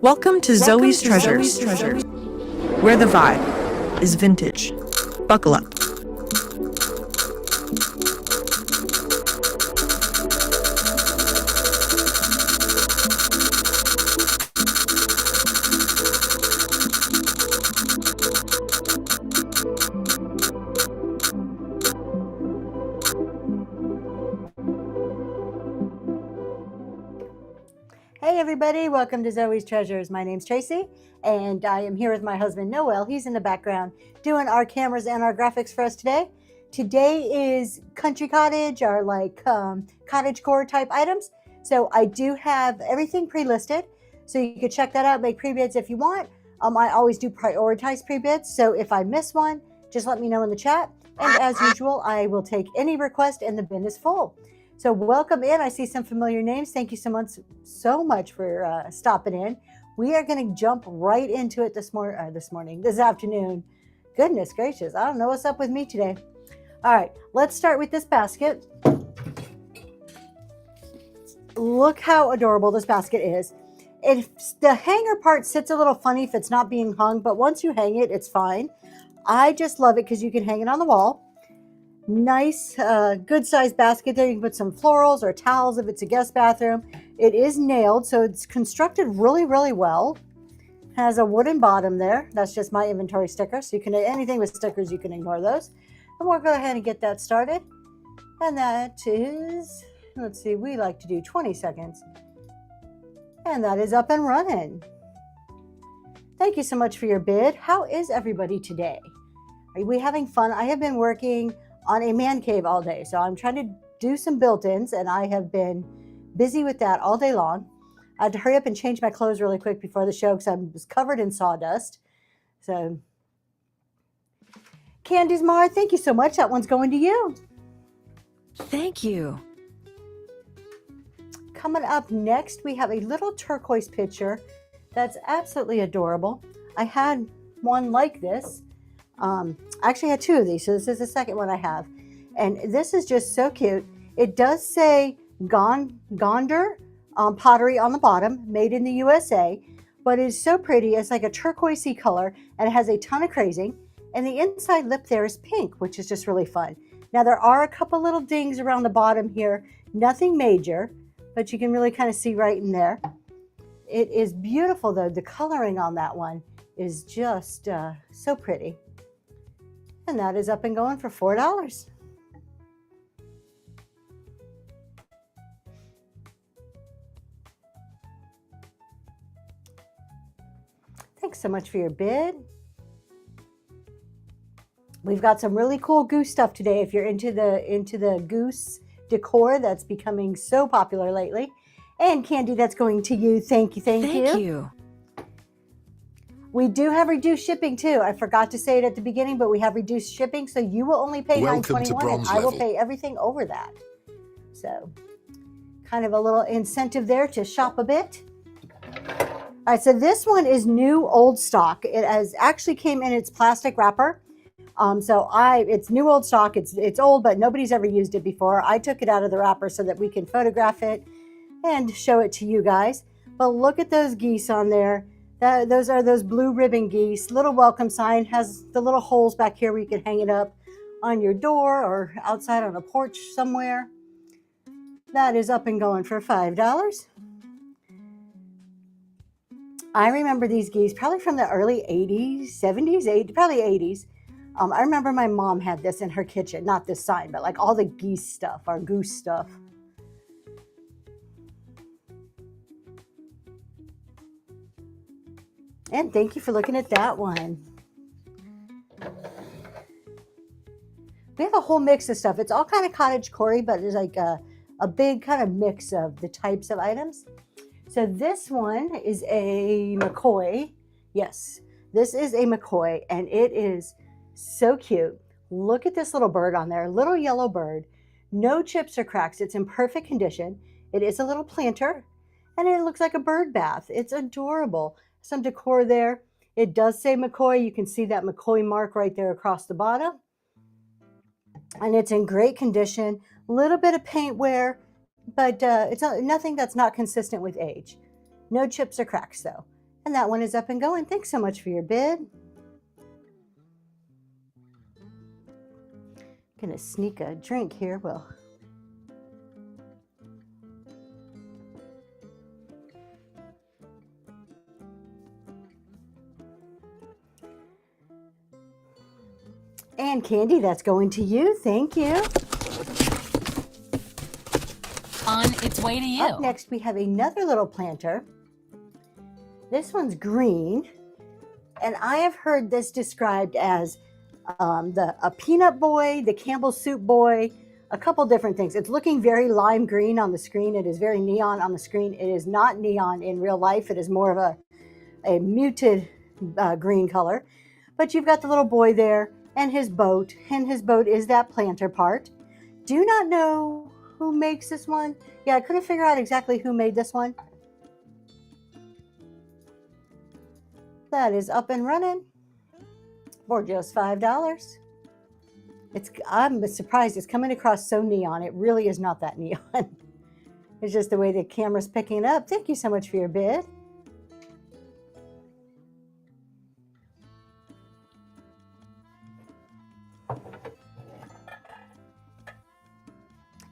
Welcome to Zoe's Treasures, where the vibe is vintage. Buckle up. Hey everybody, welcome to Zoe's Treasures. My name's Tracy and I am here with my husband Noel. He's in the background doing our cameras and our graphics for us today. Today is country cottage or like cottage core type items. So I do have everything pre-listed. So you can check that out, make pre-bids if you want. I always do prioritize pre-bids. So if I miss one, just let me know in the chat. And as usual, I will take any request and the bin is full. So welcome in. I see some familiar names. Thank you so much for stopping in. We are going to jump right into it this afternoon. Goodness gracious. I don't know what's up with me today. All right, let's start with this basket. Look how adorable this basket is. The hanger part sits a little funny if it's not being hung, but once you hang it, it's fine. I just love it because you can hang it on the wall. Nice, good sized basket there. You can put some florals or towels if it's a guest bathroom. It is nailed, so it's constructed really, really well. Has a wooden bottom there. That's just my inventory sticker. So you can, anything with stickers, you can ignore those. And we'll go ahead and get that started. And that is, let's see, we like to do 20 seconds. And that is up and running. Thank you so much for your bid. How is everybody today? Are we having fun? I have been working on a man cave all day. So I'm trying to do some built-ins and I have been busy with that all day long. I had to hurry up and change my clothes really quick before the show because I was covered in sawdust. So Candice Mar, thank you so much. That one's going to you. Thank you. Coming up next, we have a little turquoise picture that's absolutely adorable. I had one like this. I actually had two of these, so this is the second one I have. And this is just so cute. It does say Gonder pottery on the bottom, made in the USA, but it's so pretty. It's like a turquoisey color, and it has a ton of crazing. And the inside lip there is pink, which is just really fun. Now, there are a couple little dings around the bottom here. Nothing major, but you can really kind of see right in there. It is beautiful, though. The coloring on that one is just so pretty. And that is up and going for $4. Thanks so much for your bid. We've got some really cool goose stuff today. If you're into the goose decor that's becoming so popular lately. And Candy, that's going to you. Thank you. Thank you. We do have reduced shipping too. I forgot to say it at the beginning, but we have reduced shipping, so you will only pay $9.21, and I will pay everything over that. So, kind of a little incentive there to shop a bit. All right, so this one is new old stock. It has actually came in its plastic wrapper. It's new old stock. It's old, but nobody's ever used it before. I took it out of the wrapper so that we can photograph it and show it to you guys. But look at those geese on there. Those are those blue ribbon geese. Little welcome sign, has the little holes back here where you can hang it up on your door or outside on a porch somewhere. That is up and going for $5. I remember these geese probably from the early 80s, 70s, probably 80s. I remember my mom had this in her kitchen, not this sign, but like all the geese stuff or goose stuff. And thank you for looking at that one. We have a whole mix of stuff. It's all kind of cottage core, but there's like a big kind of mix of the types of items. So this one is a McCoy. Yes, this is a McCoy, and it is so cute. Look at this little bird on there, little yellow bird. No chips or cracks. It's in perfect condition. It is a little planter, and it looks like a bird bath. It's adorable. Some decor there. It does say McCoy. You can see that McCoy mark right there across the bottom. And it's in great condition. A little bit of paint wear, but it's nothing that's not consistent with age. No chips or cracks though. And that one is up and going. Thanks so much for your bid. Gonna sneak a drink here, Will. And Candy, that's going to you. Thank you. On its way to you. Up next, we have another little planter. This one's green, and I have heard this described as a peanut boy, the Campbell soup boy, a couple different things. It's looking very lime green on the screen. It is very neon on the screen. It is not neon in real life. It is more of a muted green color. But you've got the little boy there and his boat is that planter part. Do not know who makes this one. Yeah, I couldn't figure out exactly who made this one. That is up and running for just $5. I'm surprised it's coming across so neon. It really is not that neon. It's just the way the camera's picking it up. Thank you so much for your bid.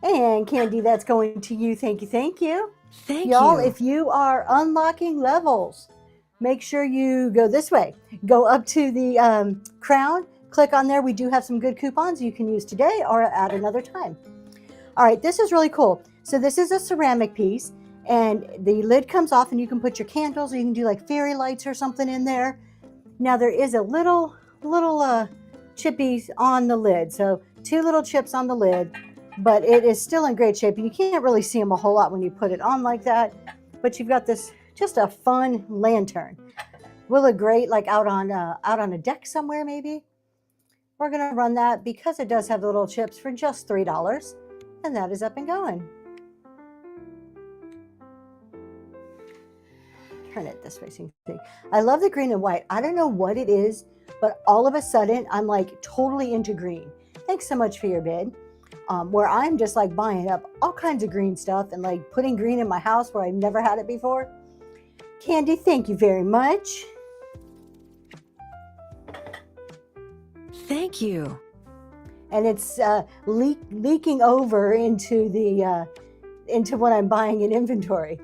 And Candy, that's going to you. Thank you. Thank you. Thank Y'all, you. if you are unlocking levels, make sure you go this way. Go up to the crown, click on there. We do have some good coupons you can use today or at another time. All right, this is really cool. So this is a ceramic piece, and the lid comes off, and you can put your candles, or you can do like fairy lights or something in there. Now there is a little chippies on the lid. So 2 little chips on the lid, but it is still in great shape, and you can't really see them a whole lot when you put it on like that. But you've got this, just a fun lantern. Will look great like out on a deck somewhere maybe. We're gonna run that because it does have the little chips for just $3, and that is up and going. Turn it this way so you can see. I love the green and white. I don't know what it is, but all of a sudden I'm like totally into green. Thanks so much for your bid. Where I'm just like buying up all kinds of green stuff and like putting green in my house where I've never had it before. Candy, thank you very much. Thank you. And it's leaking over into the into what I'm buying in inventory.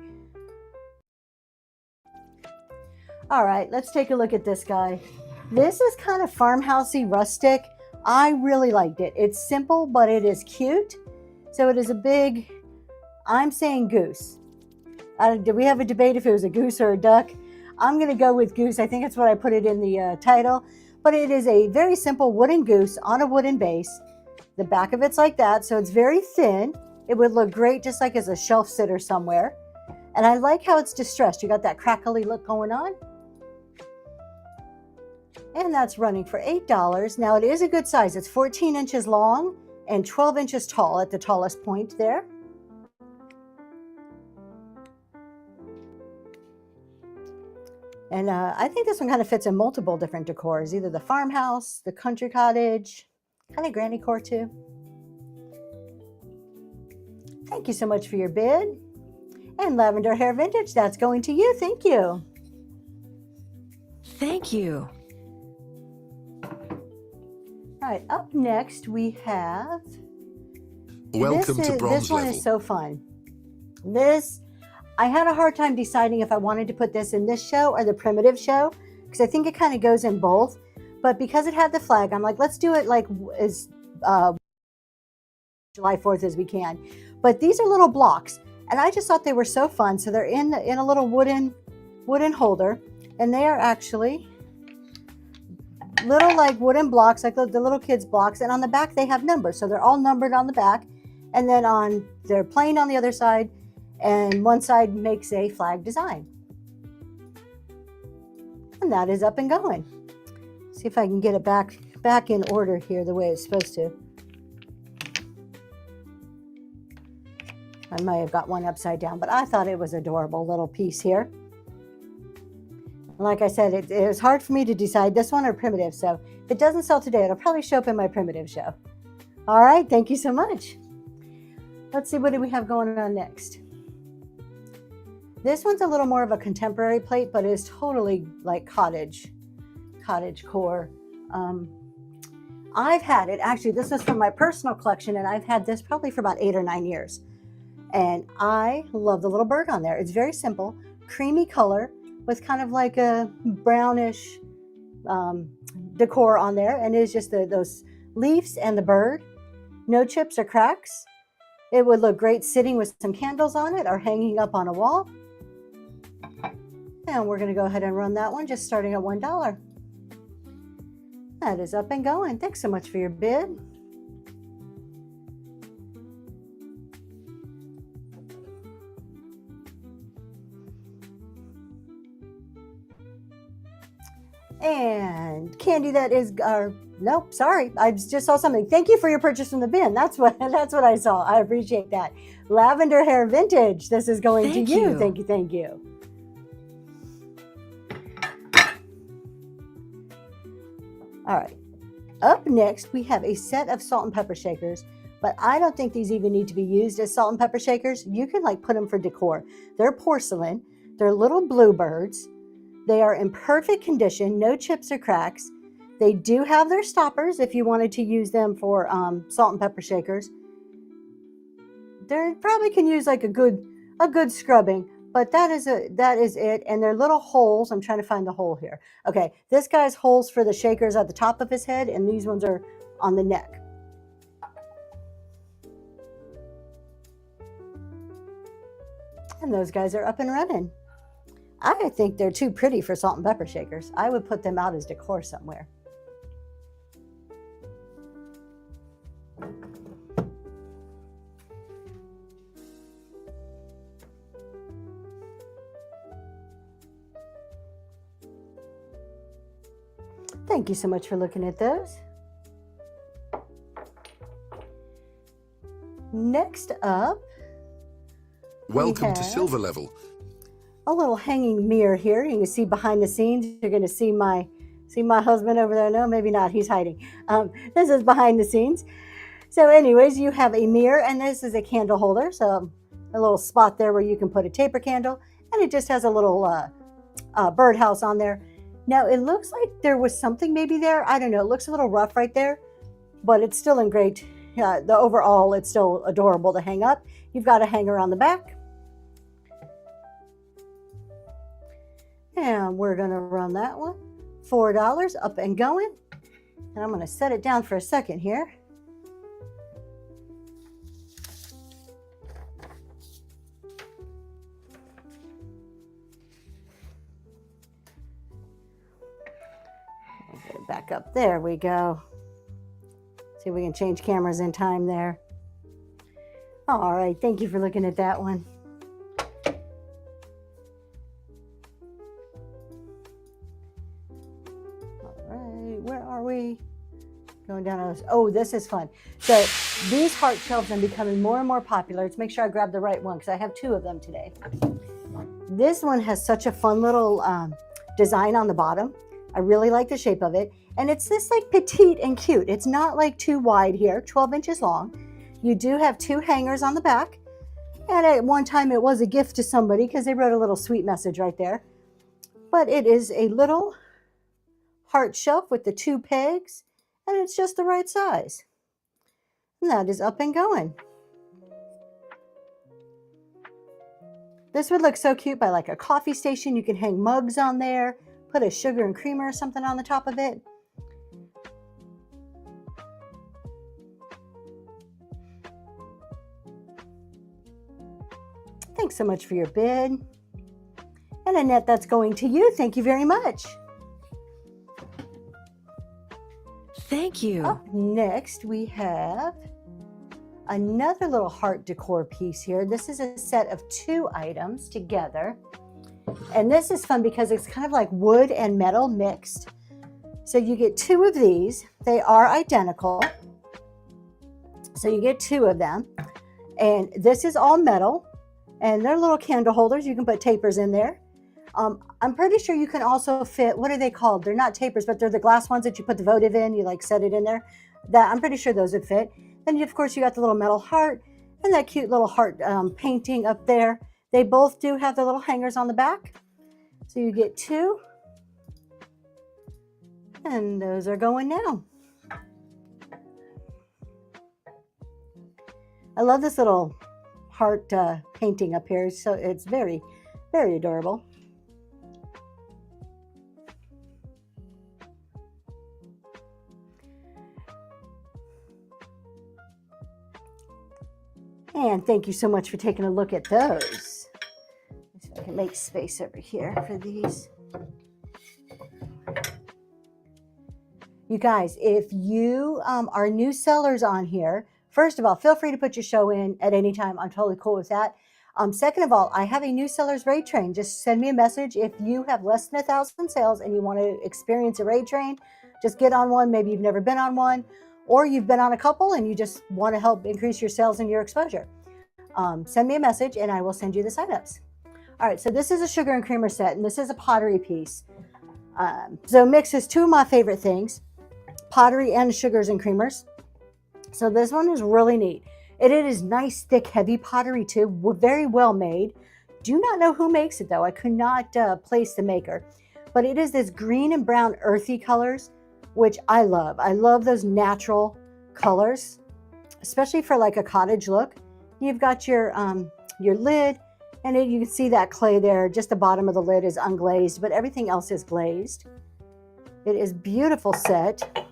All right, let's take a look at this guy. This is kind of farmhousey, rustic. I really liked it. It's simple, but it is cute. So it is a big, I'm saying goose. Did we have a debate if it was a goose or a duck? I'm going to go with goose. I think that's what I put it in the title. But it is a very simple wooden goose on a wooden base. The back of it's like that, so it's very thin. It would look great just like as a shelf sitter somewhere. And I like how it's distressed. You got that crackly look going on. And that's running for $8. Now it is a good size. It's 14 inches long and 12 inches tall at the tallest point there. And I think this one kind of fits in multiple different decors, either the farmhouse, the country cottage, kind of granny core too. Thank you so much for your bid. And Lavender Hair Vintage, that's going to you. Thank you. Thank you. All right, up next we have... Welcome to bronze This one level. is so fun. I had a hard time deciding if I wanted to put this in this show or the primitive show, because I think it kind of goes in both. But because it had the flag, I'm like, let's do it like as July 4th as we can. But these are little blocks, and I just thought they were so fun. So they're in a little wooden holder, and they are actually little like wooden blocks, like the little kids' blocks. And on the back they have numbers, so they're all numbered on the back. And then they're plain on the other side, and one side makes a flag design. And that is up and going. See if I can get it back in order here the way it's supposed to. I might have got one upside down, but I thought it was adorable little piece here. And like I said, it was hard for me to decide this one or primitive. So if it doesn't sell today, it'll probably show up in my primitive show. All right, thank you so much. Let's see, what do we have going on next? This one's a little more of a contemporary plate, but it's totally like cottage core. I've had it, actually, this is from my personal collection, and I've had this probably for about 8 or 9 years. And I love the little bird on there. It's very simple, creamy color with kind of like a brownish decor on there. And it's just those leaves and the bird. No chips or cracks. It would look great sitting with some candles on it or hanging up on a wall. And we're going to go ahead and run that one, just starting at $1. That is up and going. Thanks so much for your bid. And Candy, that is nope, sorry. I just saw something. Thank you for your purchase from the bin. That's what I saw. I appreciate that. Lavender hair vintage. This is going to you. Thank you. Thank you. All right. Up next, we have a set of salt and pepper shakers, but I don't think these even need to be used as salt and pepper shakers. You can like put them for decor. They're porcelain. They're little bluebirds. They are in perfect condition, no chips or cracks. They do have their stoppers if you wanted to use them for salt and pepper shakers. They probably can use like a good scrubbing, but that is it. And they're little holes. I'm trying to find the hole here. Okay, this guy's holes for the shakers at the top of his head, and these ones are on the neck. And those guys are up and running. I think they're too pretty for salt and pepper shakers. I would put them out as decor somewhere. Thank you so much for looking at those. Next up, Welcome to silver level. A little hanging mirror here. You can see behind the scenes. You're going to see my husband over there. No, maybe not. He's hiding. This is behind the scenes. So anyways, you have a mirror, and this is a candle holder. So a little spot there where you can put a taper candle, and it just has a little birdhouse on there. Now it looks like there was something maybe there. I don't know. It looks a little rough right there, but it's still in great. The overall, it's still adorable to hang up. You've got a hanger on the back. And we're going to run that one. $4, up and going. And I'm going to set it down for a second here. I'll get it back up. There we go. See if we can change cameras in time there. All right. Thank you for looking at that one. Going down on this. Oh, this is fun. So these heart shelves are becoming more and more popular. Let's make sure I grab the right one because I have 2 of them today. This one has such a fun little design on the bottom. I really like the shape of it. And it's this like petite and cute. It's not like too wide here, 12 inches long. You do have 2 hangers on the back. And at one time it was a gift to somebody because they wrote a little sweet message right there. But it is a little heart shelf with the 2 pegs. And it's just the right size. And that is up and going. This would look so cute by like a coffee station. You can hang mugs on there, put a sugar and creamer or something on the top of it. Thanks so much for your bid. And Annette, that's going to you. Thank you very much. Thank you. Up next, we have another little heart decor piece here. This is a set of 2 items together. And this is fun because it's kind of like wood and metal mixed. So you get 2 of these. They are identical. So you get 2 of them. And this is all metal. And they're little candle holders. You can put tapers in there. I'm pretty sure you can also fit, what are they called? They're not tapers, but they're the glass ones that you put the votive in. You like set it in there. That I'm pretty sure those would fit. Then, of course, you got the little metal heart and that cute little heart painting up there. They both do have the little hangers on the back. So you get 2. And those are going now. I love this little heart painting up here. So it's very, very adorable. And thank you so much for taking a look at those. So I can make space over here for these. You guys, if you are new sellers on here, first of all, feel free to put your show in at any time. I'm totally cool with that. Second of all, I have a new sellers raid train. Just send me a message if you have less than 1,000 sales and you want to experience a raid train. Just get on one. Maybe you've never been on one, or you've been on a couple and you just want to help increase your sales and your exposure. Send me a message and I will send you the signups. All right, so this is a sugar and creamer set, and this is a pottery piece. So mixes 2 of my favorite things, pottery and sugars and creamers. So this one is really neat. It is nice, thick, heavy pottery too, very well made. Do not know who makes it though. I could not place the maker, but it is this green and brown earthy colors, which I love. I love those natural colors, especially for like a cottage look. You've got your lid, and you can see that clay there. Just the bottom of the lid is unglazed, but everything else is glazed. It is beautiful set.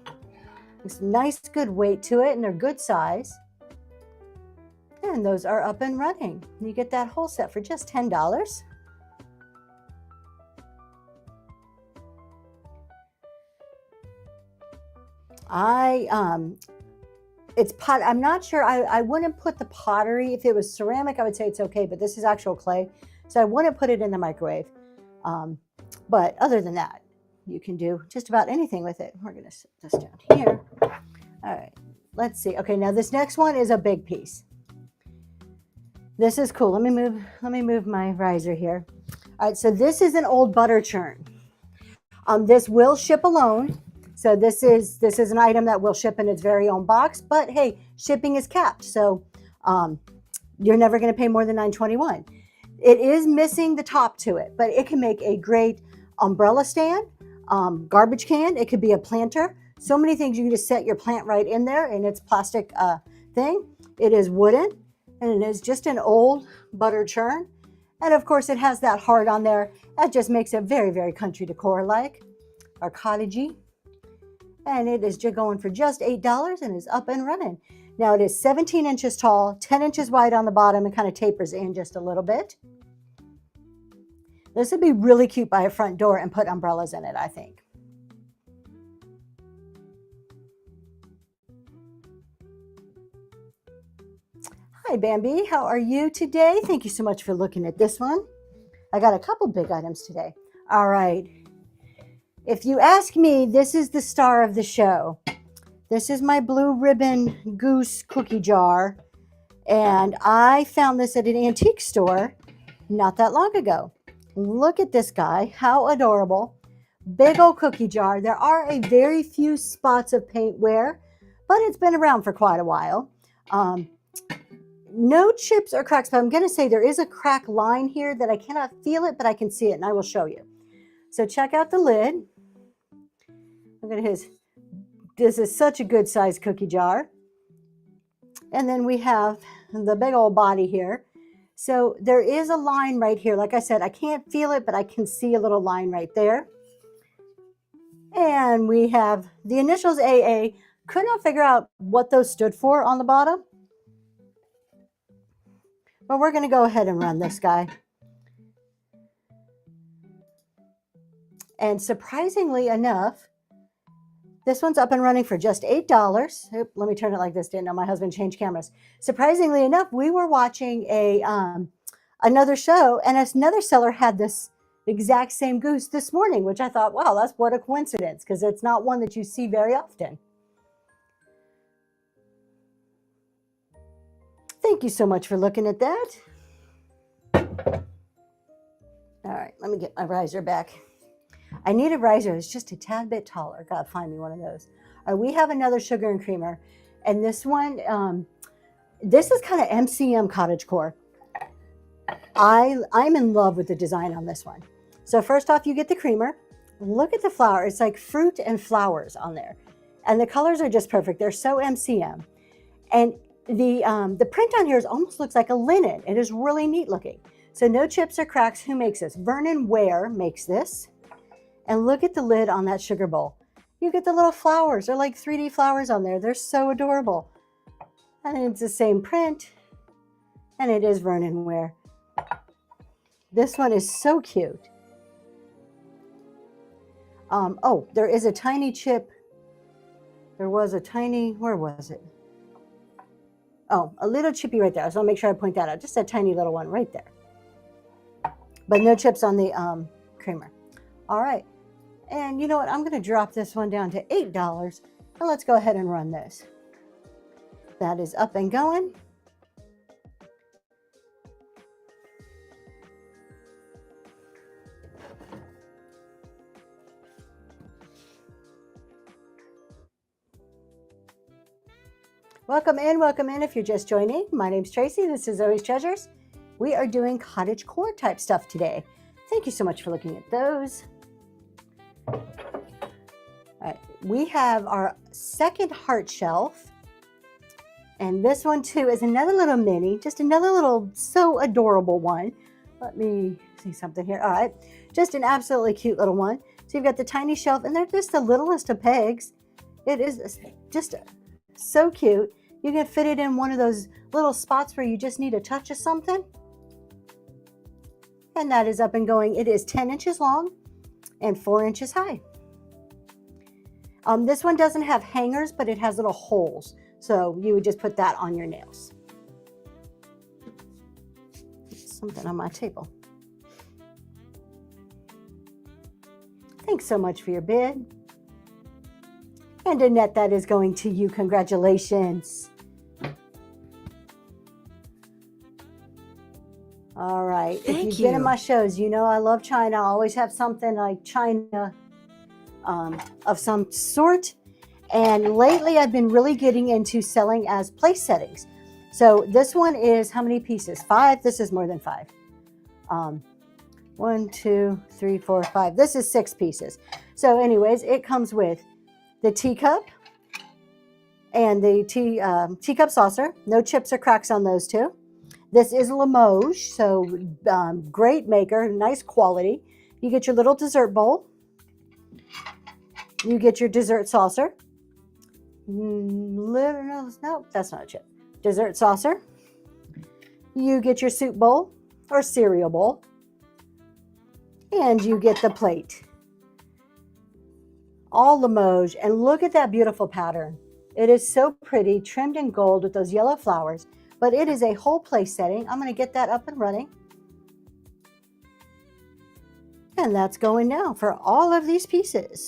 It's nice, good weight to it, and they're good size. And those are up and running. You get that whole set for just $10. I'm not sure. I wouldn't put the pottery. If it was ceramic, I would say it's okay, but this is actual clay, so I wouldn't put it in the microwave. But other than that, you can do just about anything with it. We're going to set this down here. All right, let's see. Okay, now this next one is a big piece. This is cool. Let me move my riser here. All right, so this is an old butter churn. This will ship alone. So this is an item that will ship in its very own box, but hey, shipping is capped. So you're never going to pay more than $9.21. It is missing the top to it, but it can make a great umbrella stand, garbage can. It could be a planter. So many things. You can just set your plant right in there in its plastic thing. It is wooden, and it is just an old butter churn. And of course, it has that heart on there. That just makes it very, very country decor like, or cottagey. And it is going for just $8 and is up and running. Now it is 17 inches tall, 10 inches wide on the bottom, and kind of tapers in just a little bit. This would be really cute by a front door and put umbrellas in it, I think. Hi, Bambi. How are you today? Thank you so much for looking at this one. I got a couple big items today. All right. If you ask me, this is the star of the show. This is my blue ribbon goose cookie jar. And I found this at an antique store not that long ago. Look at this guy. How adorable. Big old cookie jar. There are a very few spots of paint wear, but it's been around for quite a while. No chips or cracks, but I'm going to say there is a crack line here that I cannot feel it, but I can see it, and I will show you. So check out the lid. Look at his. This is such a good size cookie jar. And then we have the big old body here. So there is a line right here. Like I said, I can't feel it, but I can see a little line right there. And we have the initials AA. Could not figure out what those stood for on the bottom. But we're going to go ahead and run this guy. And surprisingly enough, this one's up and running for just $8. Oop, let me turn it like this. Didn't know my husband changed cameras. Surprisingly enough, we were watching another show, and another seller had this exact same goose this morning, which I thought, wow, that's what a coincidence, because it's not one that you see very often. Thank you so much for looking at that. All right, let me get my riser back. I need a riser that's just a tad bit taller. Gotta find me one of those. All right, we have another sugar and creamer, and this one, this is kind of MCM cottagecore. I'm in love with the design on this one. So first off, you get the creamer. Look at the flower. It's like fruit and flowers on there. And the colors are just perfect. They're so MCM. And the print on here almost looks like a linen. It is really neat looking. So no chips or cracks. Who makes this? Vernon Ware makes this. And look at the lid on that sugar bowl. You get the little flowers. They're like 3D flowers on there. They're so adorable. And it's the same print. And it is Vernon Ware. This one is so cute. Oh, there is a tiny chip. There was a tiny, where was it? Oh, a little chippy right there. So I'll make sure I point that out. Just a tiny little one right there. But no chips on the creamer. All right. And you know what? I'm going to drop this one down to $8. And let's go ahead and run this. That is up and going. Welcome in if you're just joining. My name's Tracy. This is Zoe's Treasures. We are doing cottage core type stuff today. Thank you so much for looking at those. All right, we have our second heart shelf. And this one too is another little mini, just another little so adorable one. Let me see something here. All right, just an absolutely cute little one. So you've got the tiny shelf and they're just the littlest of pegs. It is just so cute. You can fit it in one of those little spots where you just need a touch of something. And that is up and going. It is 10 inches long and 4 inches high. This one doesn't have hangers, but it has little holes. So you would just put that on your nails. Something on my table. Thanks so much for your bid. And Annette, that is going to you. Congratulations. All right. If you've been in my shows, you know I love China. I always have something like China of some sort. And lately I've been really getting into selling as place settings. So this one is how many pieces? 5. This is more than 5. 1, 2, 3, 4, 5. This is 6 pieces. So anyways, it comes with the teacup and the teacup saucer. No chips or cracks on those two. This is Limoges, so great maker, nice quality. You get your little dessert bowl. You get your dessert saucer. No, that's not a chip. Dessert saucer. You get your soup bowl or cereal bowl. And you get the plate. All Limoges. And look at that beautiful pattern. It is so pretty, trimmed in gold with those yellow flowers. But it is a whole place setting. I'm going to get that up and running. And that's going now for all of these pieces.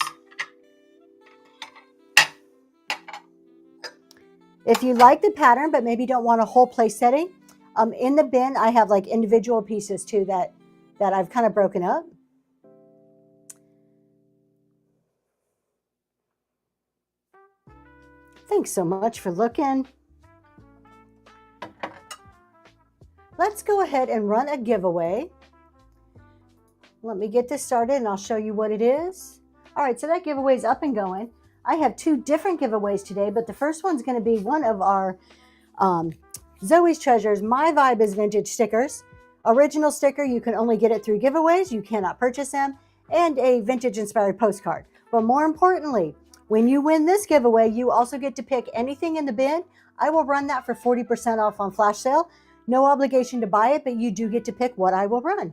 If you like the pattern, but maybe don't want a whole place setting, in the bin, I have like individual pieces too that I've kind of broken up. Thanks so much for looking. Let's go ahead and run a giveaway. Let me get this started and I'll show you what it is. All right, so that giveaway is up and going. I have 2 different giveaways today, but the first one's going to be one of our Zoe's Treasures My Vibe is Vintage stickers. Original sticker, you can only get it through giveaways. You cannot purchase them. And a vintage inspired postcard. But more importantly, when you win this giveaway, you also get to pick anything in the bin. I will run that for 40% off on flash sale. No obligation to buy it, but you do get to pick what I will run.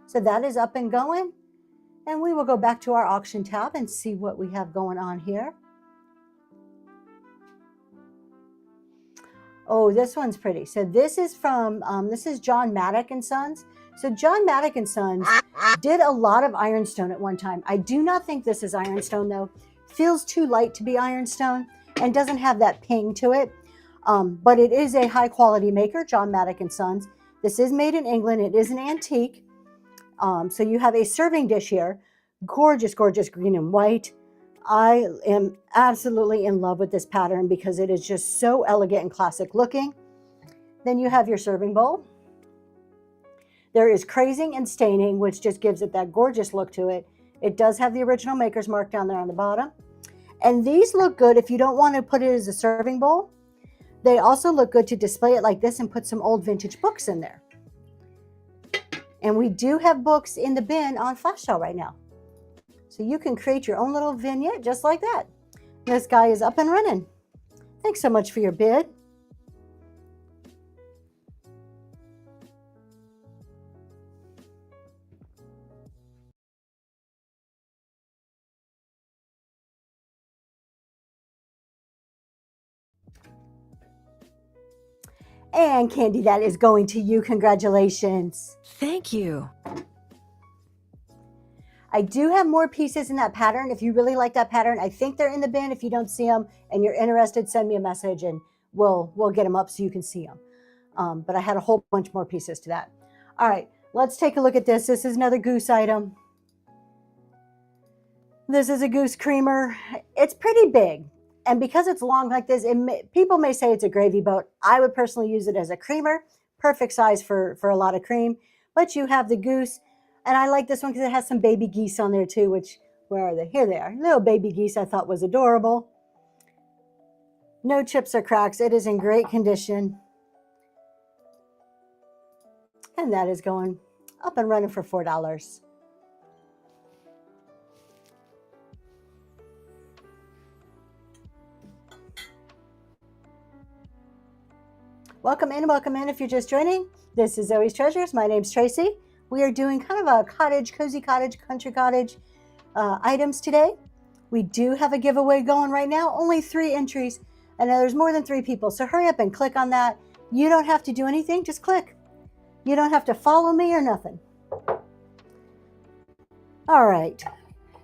So that is up and going. And we will go back to our auction tab and see what we have going on here. Oh, this one's pretty. So this is from, this is John Maddock and Sons. So John Maddock and Sons did a lot of ironstone at one time. I do not think this is ironstone though. Feels too light to be ironstone and doesn't have that ping to it. But it is a high quality maker, John Maddock and Sons. This is made in England. It is an antique. So you have a serving dish here. Gorgeous, gorgeous green and white. I am absolutely in love with this pattern because it is just so elegant and classic looking. Then you have your serving bowl. There is crazing and staining, which just gives it that gorgeous look to it. It does have the original maker's mark down there on the bottom. And these look good if you don't want to put it as a serving bowl. They also look good to display it like this and put some old vintage books in there. And we do have books in the bin on flash sale right now. So you can create your own little vignette just like that. This guy is up and running. Thanks so much for your bid. And Candy, that is going to you. Congratulations. Thank you. I do have more pieces in that pattern. If you really like that pattern, I think they're in the bin. If you don't see them and you're interested, send me a message and we'll get them up so you can see them. But I had a whole bunch more pieces to that. All right, let's take a look at this. This is another goose item. This is a goose creamer. It's pretty big. And because it's long like this, people may say it's a gravy boat. I would personally use it as a creamer. Perfect size for a lot of cream. But you have the goose. And I like this one because it has some baby geese on there too, which, where are they? Here they are. Little baby geese I thought was adorable. No chips or cracks. It is in great condition. And that is going up and running for $4. Welcome in if you're just joining. This is Zoe's Treasures. My name's Tracy. We are doing kind of a cottage, cozy cottage, country cottage items today. We do have a giveaway going right now, only 3 entries, and there's more than 3 people. So hurry up and click on that. You don't have to do anything, just click. You don't have to follow me or nothing. All right,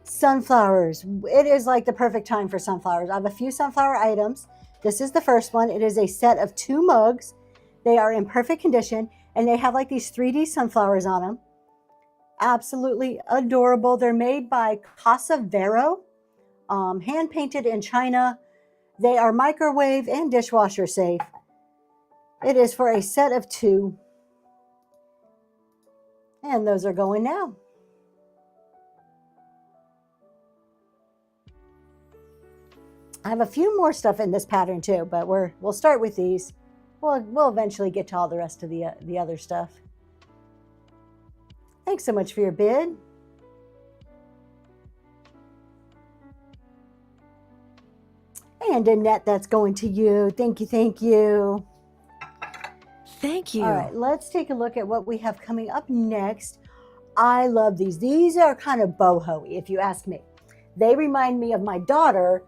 sunflowers. It is like the perfect time for sunflowers. I have a few sunflower items. This is the first one. It is a set of 2 mugs. They are in perfect condition, and they have like these 3D sunflowers on them. Absolutely adorable. They're made by Casa Vero, hand painted in China. They are microwave and dishwasher safe. It is for a set of 2. And those are going now. I have a few more stuff in this pattern too, but we'll start with these. We'll eventually get to all the rest of the other stuff. Thanks so much for your bid. And Annette, that's going to you. Thank you, thank you. Thank you. All right, let's take a look at what we have coming up next. I love these. These are kind of boho-y, if you ask me. They remind me of my daughter.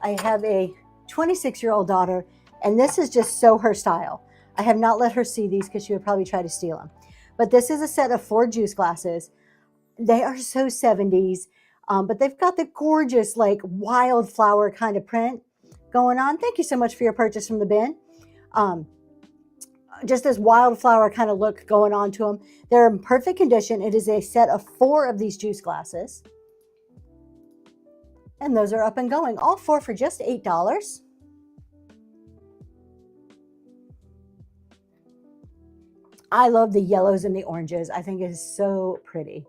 I have a 26-year-old daughter, and this is just so her style. I have not let her see these because she would probably try to steal them. But this is a set of 4 juice glasses. They are so 70s, but they've got the gorgeous, like, wildflower kind of print going on. Thank you so much for your purchase from the bin. Just this wildflower kind of look going on to them. They're in perfect condition. It is a set of 4 of these juice glasses. And those are up and going. All 4 for just $8. I love the yellows and the oranges. I think it is so pretty.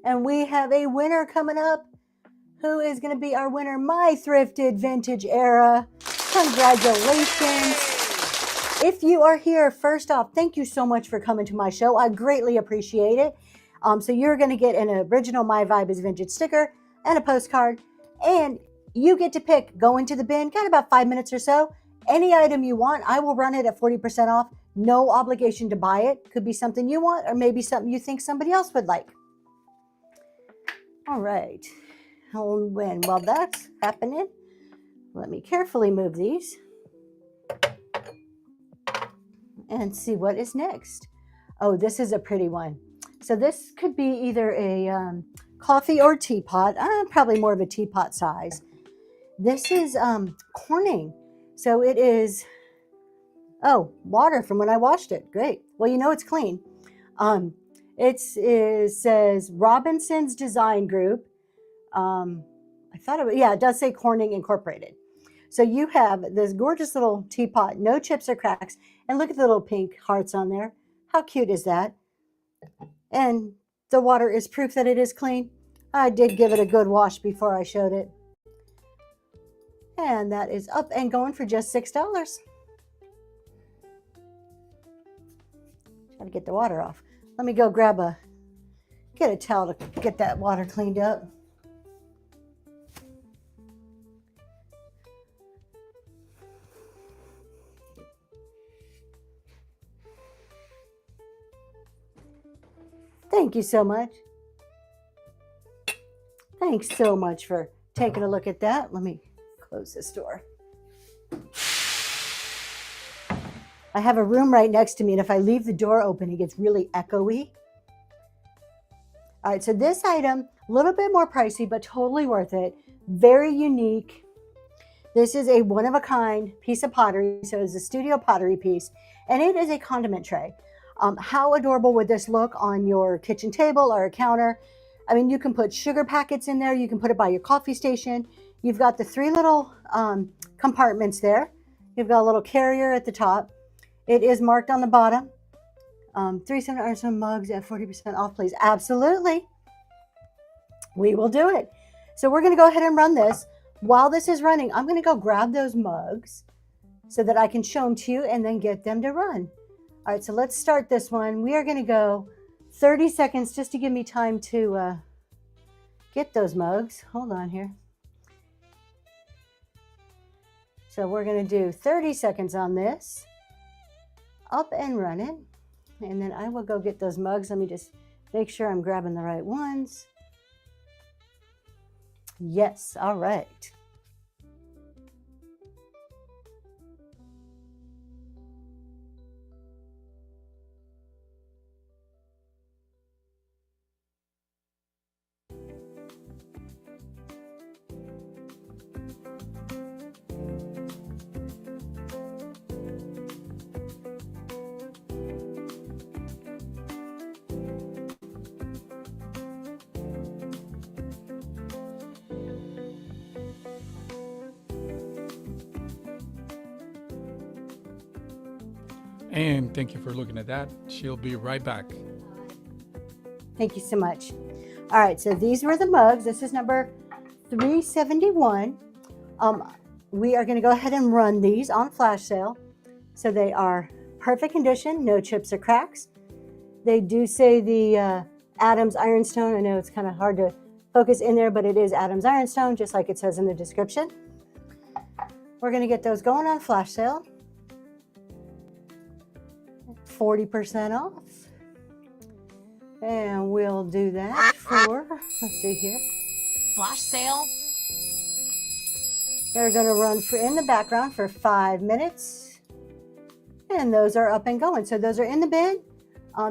And we have a winner coming up. Who is going to be our winner? My Thrifted Vintage Era. Congratulations. If you are here, first off, thank you so much for coming to my show. I greatly appreciate it. So you're going to get an original My Vibe is Vintage sticker and a postcard. And you get to pick, go into the bin, got about 5 minutes or so. Any item you want, I will run it at 40% off. No obligation to buy it. Could be something you want or maybe something you think somebody else would like. All right. When? While that's happening, let me carefully move these and see what is next. Oh, this is a pretty one. So this could be either a coffee or teapot, probably more of a teapot size. This is Corning. So it is, oh, water from when I washed it. Great. Well, you know it's clean. It says Robinson's Design Group. I thought it does say Corning Incorporated. So you have this gorgeous little teapot, no chips or cracks, and look at the little pink hearts on there. How cute is that? And the water is proof that it is clean. I did give it a good wash before I showed it. And that is up and going for just $6. Try to get the water off. Let me go get a towel to get that water cleaned up. Thank you so much. Thanks so much for taking a look at that. Let me close this door. I have a room right next to me, and if I leave the door open, it gets really echoey. All right, so this item, a little bit more pricey, but totally worth it. Very unique. This is a one-of-a-kind piece of pottery, so it's a studio pottery piece, and it is a condiment tray. How adorable would this look on your kitchen table or a counter? I mean, you can put sugar packets in there. You can put it by your coffee station. You've got the 3 little compartments there. You've got a little carrier at the top. It is marked on the bottom. 3 are some mugs at 40% off, please. Absolutely. We will do it. So we're going to go ahead and run this. While this is running, I'm going to go grab those mugs so that I can show them to you and then get them to run. All right, so let's start this one. We are going to go 30 seconds just to give me time to get those mugs. Hold on here. So we're going to do 30 seconds on this. Up and running. And then I will go get those mugs. Let me just make sure I'm grabbing the right ones. Yes, all right. And thank you for looking at that. She'll be right back. Thank you so much. All right, so these were the mugs. This is number 371. We are going to go ahead and run these on flash sale. So they are perfect condition, no chips or cracks. They do say the Adams Ironstone. I know it's kind of hard to focus in there, but it is Adams Ironstone, just like it says in the description. We're going to get those going on flash sale. 40% off. And we'll do that for, let's see here. Flash sale. They're going to run for in the background for 5 minutes. And those are up and going. So those are in the bin.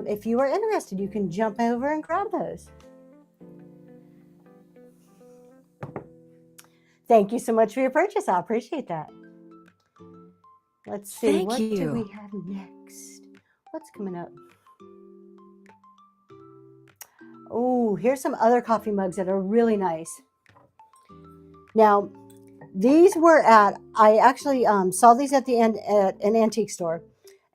If you are interested, you can jump over and grab those. Thank you so much for your purchase. I appreciate that. Let's see, Thank what do you. we have next? What's coming up? Oh, here's some other coffee mugs that are really nice. Now, these were I actually saw these at the end at an antique store,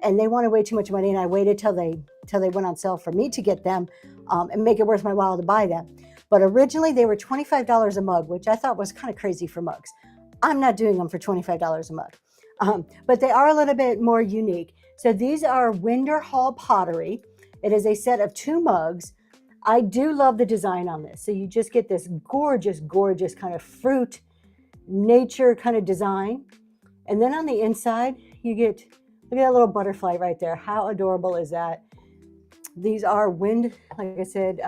and they wanted way too much money, and I waited till they went on sale for me to get them and make it worth my while to buy them. But originally they were $25 a mug, which I thought was kind of crazy for mugs. I'm not doing them for $25 a mug, but they are a little bit more unique. So these are Winder Hall pottery. It is a set of 2 mugs. I do love the design on this. So you just get this gorgeous, gorgeous kind of fruit, nature kind of design. And then on the inside, you get, look at that little butterfly right there. How adorable is that? These are like I said,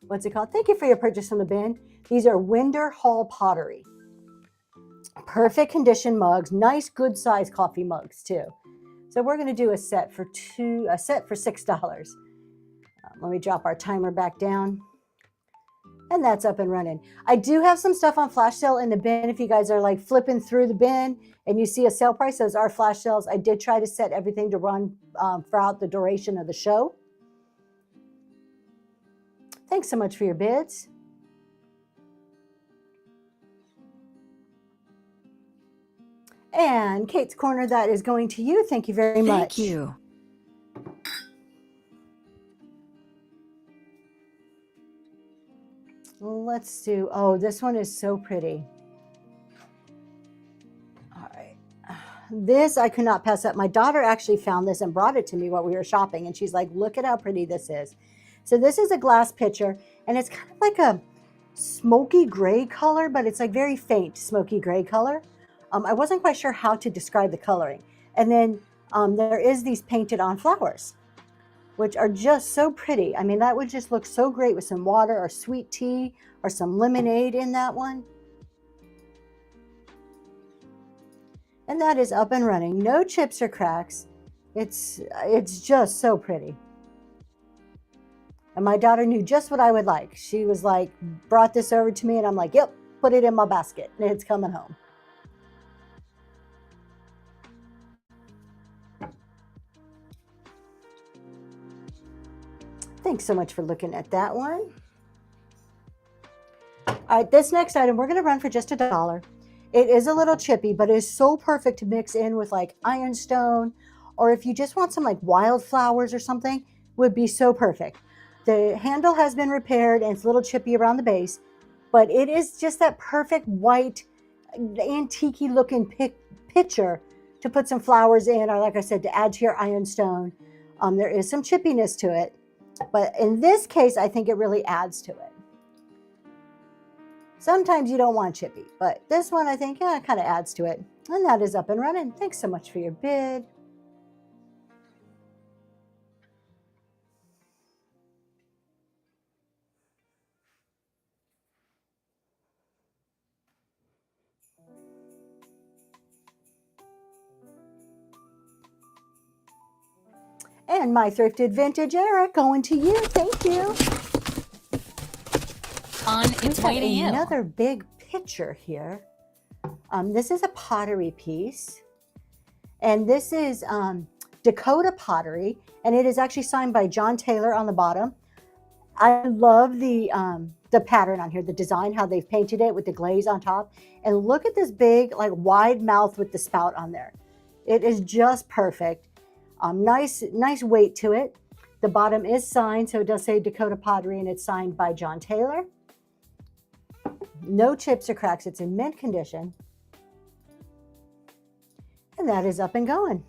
what's it called? Thank you for your purchase from the bin. These are Winder Hall pottery. Perfect condition mugs, nice good size coffee mugs too. So we're going to do a set for $6. Let me drop our timer back down. And that's up and running. I do have some stuff on flash sale in the bin. If you guys are like flipping through the bin and you see a sale price, those are flash sales. I did try to set everything to run throughout the duration of the show. Thanks so much for your bids. And Kate's Corner, that is going to you. Thank you very much. Thank you. Let's do, oh, this one is so pretty. All right. This I could not pass up. My daughter actually found this and brought it to me while we were shopping. And she's like, look at how pretty this is. So this is a glass pitcher, and it's kind of like a smoky gray color, but it's like very faint smoky gray color. I wasn't quite sure how to describe the coloring. And then there is these painted on flowers, which are just so pretty. I mean, that would just look so great with some water or sweet tea or some lemonade in that one. And that is up and running. No chips or cracks. It's just so pretty. And my daughter knew just what I would like. She was like, brought this over to me, and I'm like, yep, put it in my basket, and it's coming home. Thanks so much for looking at that one. All right, this next item, we're going to run for just $1. It is a little chippy, but it is so perfect to mix in with like ironstone, or if you just want some like wildflowers or something, would be so perfect. The handle has been repaired and it's a little chippy around the base, but it is just that perfect white, antique-y looking pitcher to put some flowers in, or like I said, to add to your ironstone. There is some chippiness to it, but in this case, I think it really adds to it. Sometimes you don't want chippy, but this one I think, yeah, it kind of adds to it. And that is up and running. Thanks so much for your bid. And my thrifted vintage Eric, going to you. Thank you. On its way to you. Another big picture here. This is a pottery piece. And this is Dakota Pottery. And it is actually signed by John Taylor on the bottom. I love the pattern on here, the design, how they've painted it with the glaze on top. And look at this big, like wide mouth with the spout on there. It is just perfect. Nice weight to it. The bottom is signed, so it does say Dakota Pottery, and it's signed by John Taylor. No chips or cracks. It's in mint condition. And that is up and going.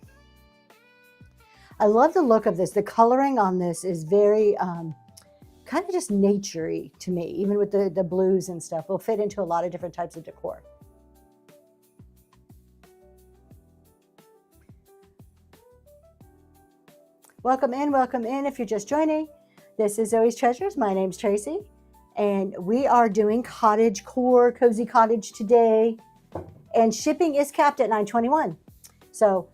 I love the look of this. The coloring on this is very kind of just nature-y to me, even with the blues and stuff. Will fit into a lot of different types of decor. Welcome in if you're just joining. This is Zoe's Treasures. My name's Tracy, and we are doing cottage core, cozy cottage today, and shipping is capped at $9.21. So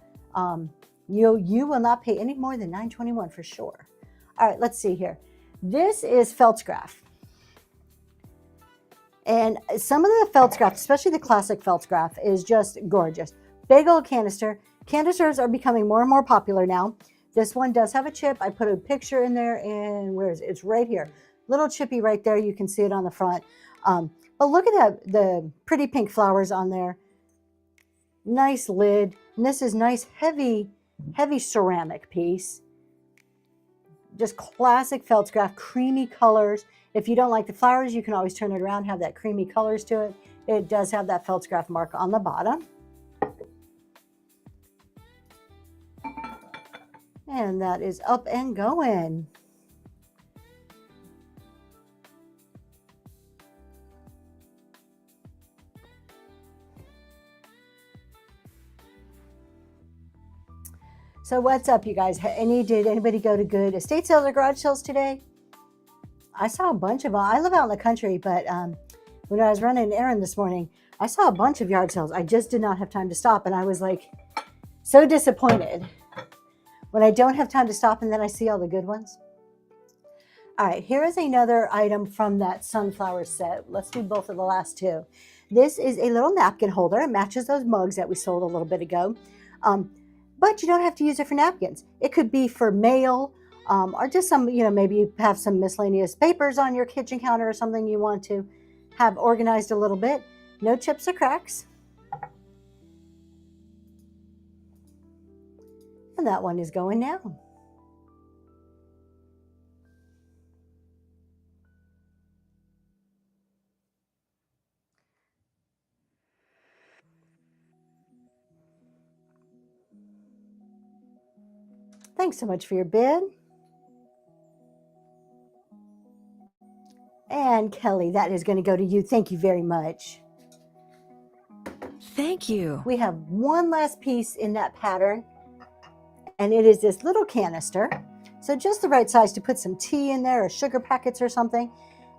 you will not pay any more than $9.21 for sure. All right, let's see here. This is Feltscraft. And some of the Feltscraft, especially the classic Feltscraft, is just gorgeous. Big old canister. Canisters are becoming more and more popular now. This one does have a chip. I put a picture in there, and where is it? It's right here. Little chippy right there. You can see it on the front. But look at that, the pretty pink flowers on there. Nice lid. And this is nice, heavy ceramic piece. Just classic Feltscraft, creamy colors. If you don't like the flowers, you can always turn it around, have that creamy colors to it. It does have that Feltscraft mark on the bottom. And that is up and going. So what's up, you guys? Did anybody go to good estate sales or garage sales today? I saw a bunch of them. I live out in the country, but when I was running an errand this morning, I saw a bunch of yard sales. I just did not have time to stop, and I was like so disappointed when I don't have time to stop and then I see all the good ones. All right, here is another item from that sunflower set. Let's do both of the last two. This is a little napkin holder. It matches those mugs that we sold a little bit ago. But you don't have to use it for napkins. It could be for mail, or just some, maybe you have some miscellaneous papers on your kitchen counter or something you want to have organized a little bit. No chips or cracks. And that one is going now. Thanks so much for your bid. And Kelly, that is going to go to you. Thank you very much. Thank you. We have one last piece in that pattern, and it is this little canister. So just the right size to put some tea in there or sugar packets or something.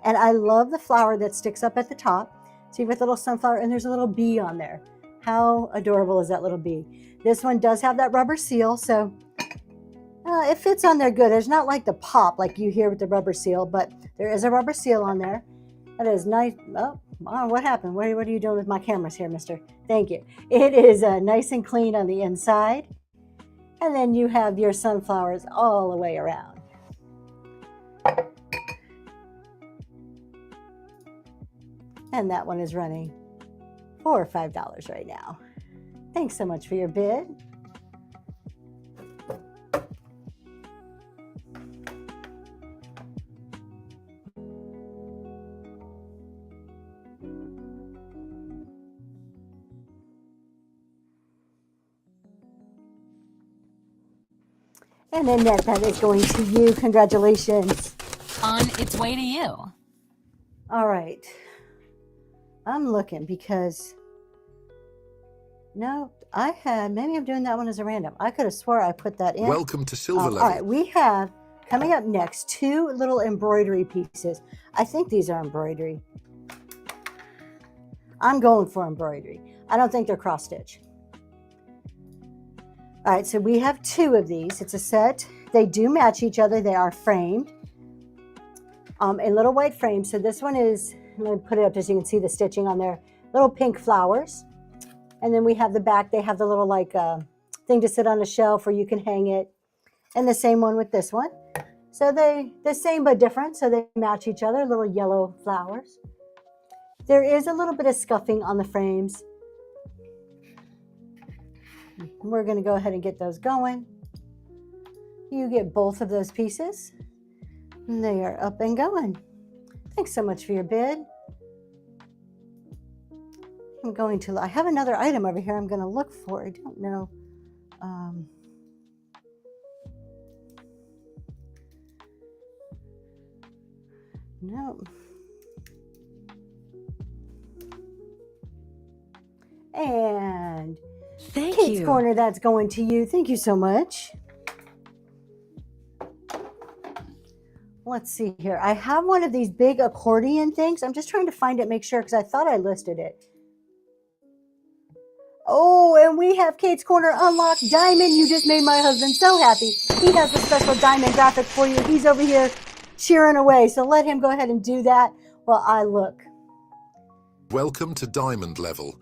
And I love the flower that sticks up at the top. So you've got the little sunflower, and there's a little bee on there. How adorable is that little bee? This one does have that rubber seal, so it fits on there good. It's not like the pop like you hear with the rubber seal, but there is a rubber seal on there. That is nice. Oh, what happened? What are you doing with my cameras here, mister? Thank you. It is nice and clean on the inside. And then you have your sunflowers all the way around. And that one is running for $5 right now. Thanks so much for your bid. And Annette, that is going to you. Congratulations. On its way to you. All right. I'm looking because, no, maybe I'm doing that one as a random. I could have swore I put that in. Welcome to Silver Level. All right, we have, coming up next, 2 little embroidery pieces. I think these are embroidery. I'm going for embroidery. I don't think they're cross stitch. All right, so we have 2 of these. It's a set. They do match each other. They are framed in little white frames. So this one is, I'm going to put it up just so you can see the stitching on there. Little pink flowers. And then we have the back. They have the little like thing to sit on a shelf or you can hang it. And the same one with this one. So the same but different. So they match each other. Little yellow flowers. There is a little bit of scuffing on the frames. We're going to go ahead and get those going. You get both of those pieces. And they are up and going. Thanks so much for your bid. I have another item over here I'm going to look for. I don't know. No. And Thank Kate's you. Corner, that's going to you. Thank you so much. Let's see here. I have one of these big accordion things. I'm just trying to find it, make sure, because I thought I listed it. Oh, and we have Kate's Corner unlocked diamond. You just made my husband so happy. He has a special diamond graphic for you. He's over here cheering away. So let him go ahead and do that while I look. Welcome to Diamond Level.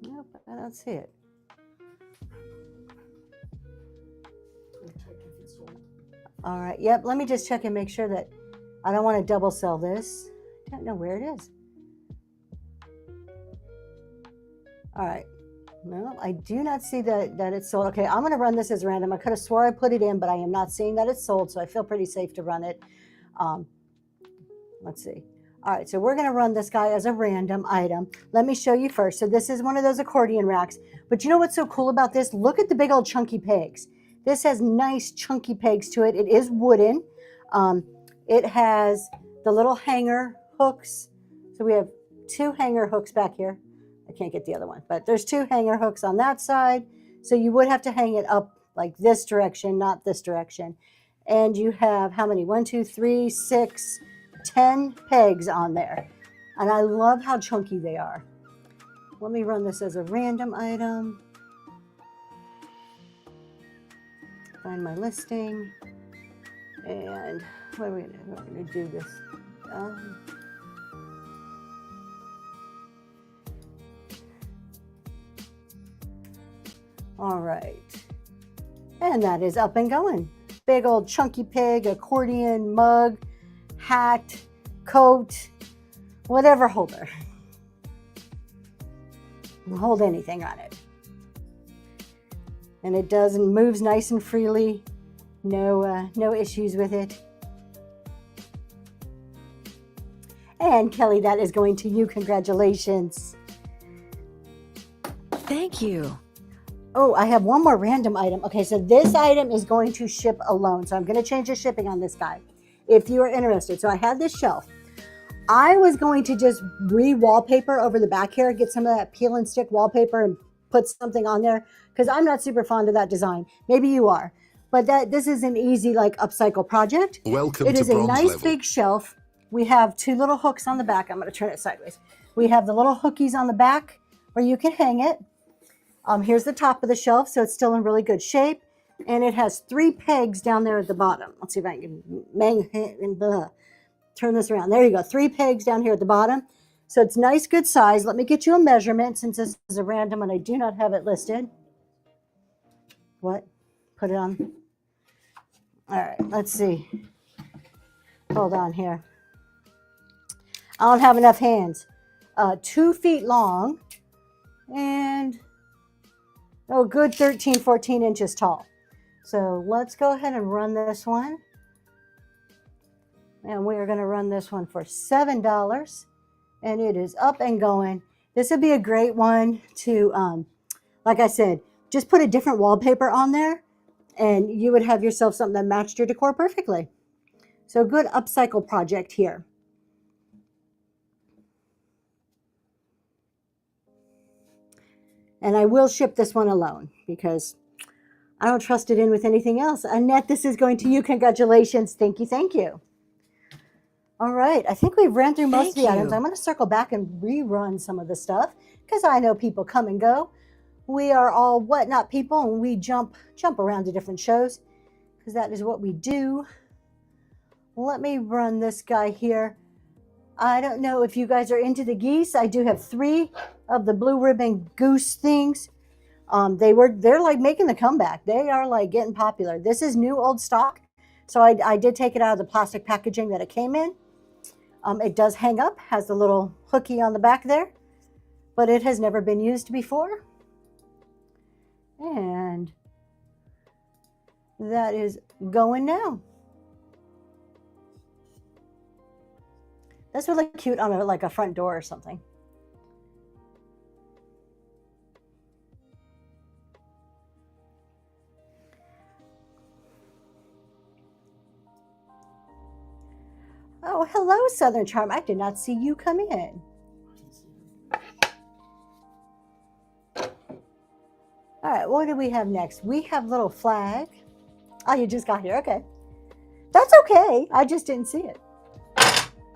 Nope, I don't see it. All right, yep, let me just check and make sure that I don't want to double sell this. I don't know where it is. All right, no, I do not see that it's sold. Okay, I'm going to run this as random. I could have swore I put it in, but I am not seeing that it's sold, so I feel pretty safe to run it. Let's see. All right, so we're going to run this guy as a random item. Let me show you first. So this is one of those accordion racks. But you know what's so cool about this? Look at the big old chunky pegs. This has nice chunky pegs to it. It is wooden. It has the little hanger hooks. So we have 2 hanger hooks back here. I can't get the other one, but there's 2 hanger hooks on that side. So you would have to hang it up like this direction, not this direction. And you have how many? 1, 2, 3, 6, 10 pegs on there. And I love how chunky they are. Let me run this as a random item. Find my listing. And what are we going to do? We're going to do this. All right. And that is up and going. Big old chunky pig, accordion, mug, hat, coat, whatever holder. hold anything on it. And it does and moves nice and freely. No issues with it. And Kelly, that is going to you. Congratulations. Thank you. Oh, I have one more random item. Okay, so this item is going to ship alone. So I'm going to change the shipping on this guy if you are interested. So I had this shelf. I was going to just re-wallpaper over the back here, get some of that peel and stick wallpaper and put something on there because I'm not super fond of that design. Maybe you are. But this is an easy like upcycle project. Welcome It to is a bronze nice level. big shelf. We have 2 little hooks on the back. I'm going to turn it sideways. We have the little hookies on the back where you can hang it. Here's the top of the shelf, so it's still in really good shape. And it has 3 pegs down there at the bottom. Let's see if I can turn this around. There you go. 3 pegs down here at the bottom. So it's nice, good size. Let me get you a measurement since this is a random and I do not have it listed. What? Put it on. All right, let's see. Hold on here. I don't have enough hands. 2 feet long and good 13, 14 inches tall. So let's go ahead and run this one. And we are going to run this one for $7. And it is up and going. This would be a great one to, like I said, just put a different wallpaper on there and you would have yourself something that matched your decor perfectly. So good upcycle project here. And I will ship this one alone because I don't trust it in with anything else. Annette, this is going to you. Congratulations. Thank you. Thank you. All right. I think we've ran through most of the items. I'm going to circle back and rerun some of the stuff because I know people come and go. We are all whatnot people and we jump around to different shows because that is what we do. Let me run this guy here. I don't know if you guys are into the geese. I do have 3 of the blue ribbon goose things. They're like making the comeback. They are like getting popular. This is new old stock. So I did take it out of the plastic packaging that it came in. It does hang up, has the little hooky on the back there, but it has never been used before. And that is going now. That's really cute on like a front door or something. Oh, hello, Southern Charm. I did not see you come in. All right, what do we have next? We have little flag. Oh, you just got here. Okay. That's okay. I just didn't see it.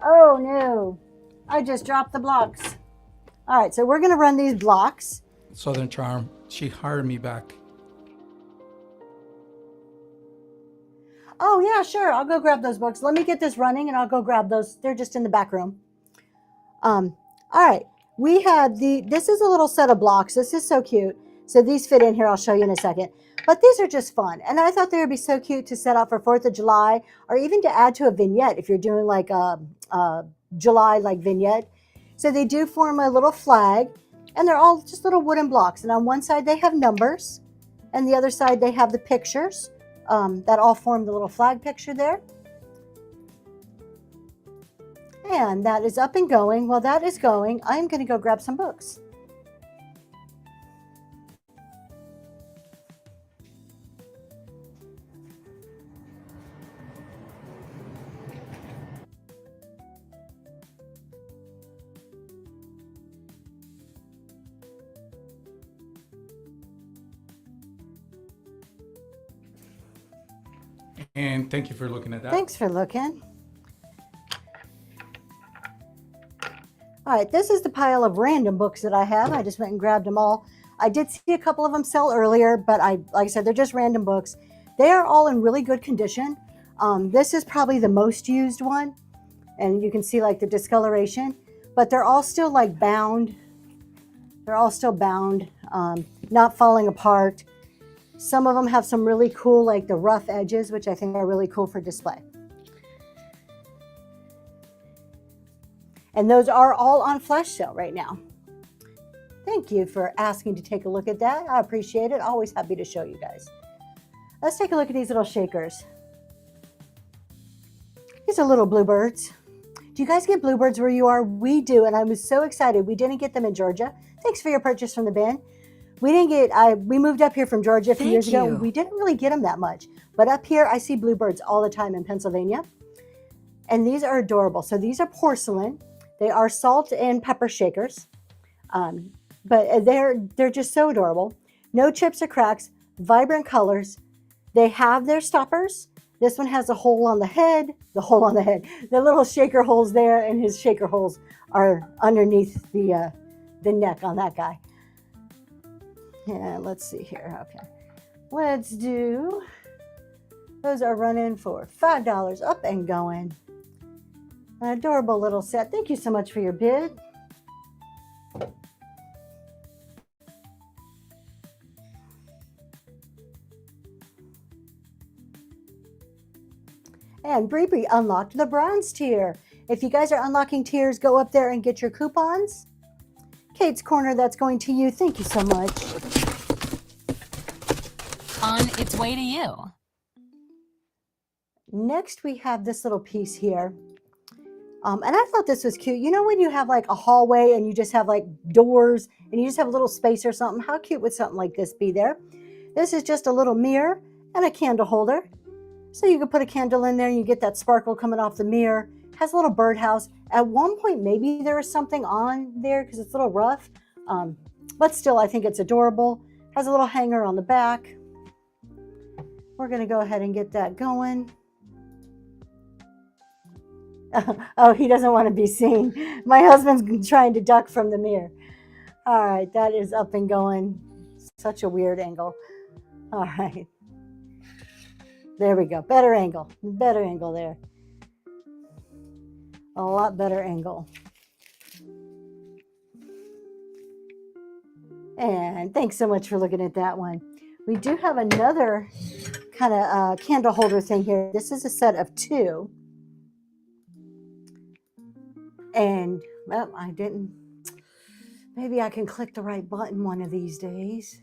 Oh, no. I just dropped the blocks. All right, so we're going to run these blocks. Southern Charm, she hired me back. Oh, yeah, sure. I'll go grab those books. Let me get this running and I'll go grab those. They're just in the back room. All right. We have this is a little set of blocks. This is so cute. So these fit in here. I'll show you in a second. But these are just fun. And I thought they would be so cute to set out for 4th of July or even to add to a vignette if you're doing like a July like vignette. So they do form a little flag and they're all just little wooden blocks. And on one side they have numbers and the other side they have the pictures that all form the little flag picture there. And that is up and going. While that is going, I'm going to go grab some books. And thank you for looking at that. Thanks for looking. All right, this is the pile of random books that I have. I just went and grabbed them all. I did see a couple of them sell earlier, but like I said, they're just random books. They are all in really good condition. This is probably the most used one, and you can see like the discoloration, but they're all still like bound. They're all still bound, not falling apart. Some of them have some really cool, like the rough edges, which I think are really cool for display. And those are all on flash sale right now. Thank you for asking to take a look at that. I appreciate it. Always happy to show you guys. Let's take a look at these little shakers. These are little bluebirds. Do you guys get bluebirds where you are? We do, and I was so excited. We didn't get them in Georgia. Thanks for your purchase from the bin. We moved up here from Georgia a few years ago. And we didn't really get them that much. But up here, I see bluebirds all the time in Pennsylvania. And these are adorable. So these are porcelain. They are salt and pepper shakers. But they're just so adorable. No chips or cracks, vibrant colors. They have their stoppers. This one has a hole on the head, the little shaker holes there, and his shaker holes are underneath the neck on that guy. Yeah, let's see here. Okay, let's do, those are running for $5 up and going. An adorable little set. Thank you so much for your bid. And Bree unlocked the bronze tier. If you guys are unlocking tiers, go up there and get your coupons. Kate's Corner, that's going to you. Thank you so much. On its way to you. Next, we have this little piece here. And I thought this was cute. You know when you have like a hallway and you just have like doors and you just have a little space or something? How cute would something like this be there? This is just a little mirror and a candle holder. So you can put a candle in there and you get that sparkle coming off the mirror. It has a little birdhouse. At one point, maybe there was something on there because it's a little rough. But still, I think it's adorable. Has a little hanger on the back. We're going to go ahead and get that going. Oh, he doesn't want to be seen. My husband's trying to duck from the mirror. All right, that is up and going. Such a weird angle. All right. There we go. Better angle. Better angle there. A lot better angle. And thanks so much for looking at that one. We do have another kind of candle holder thing here. This is a set of 2. And, well, I didn't. Maybe I can click the right button one of these days.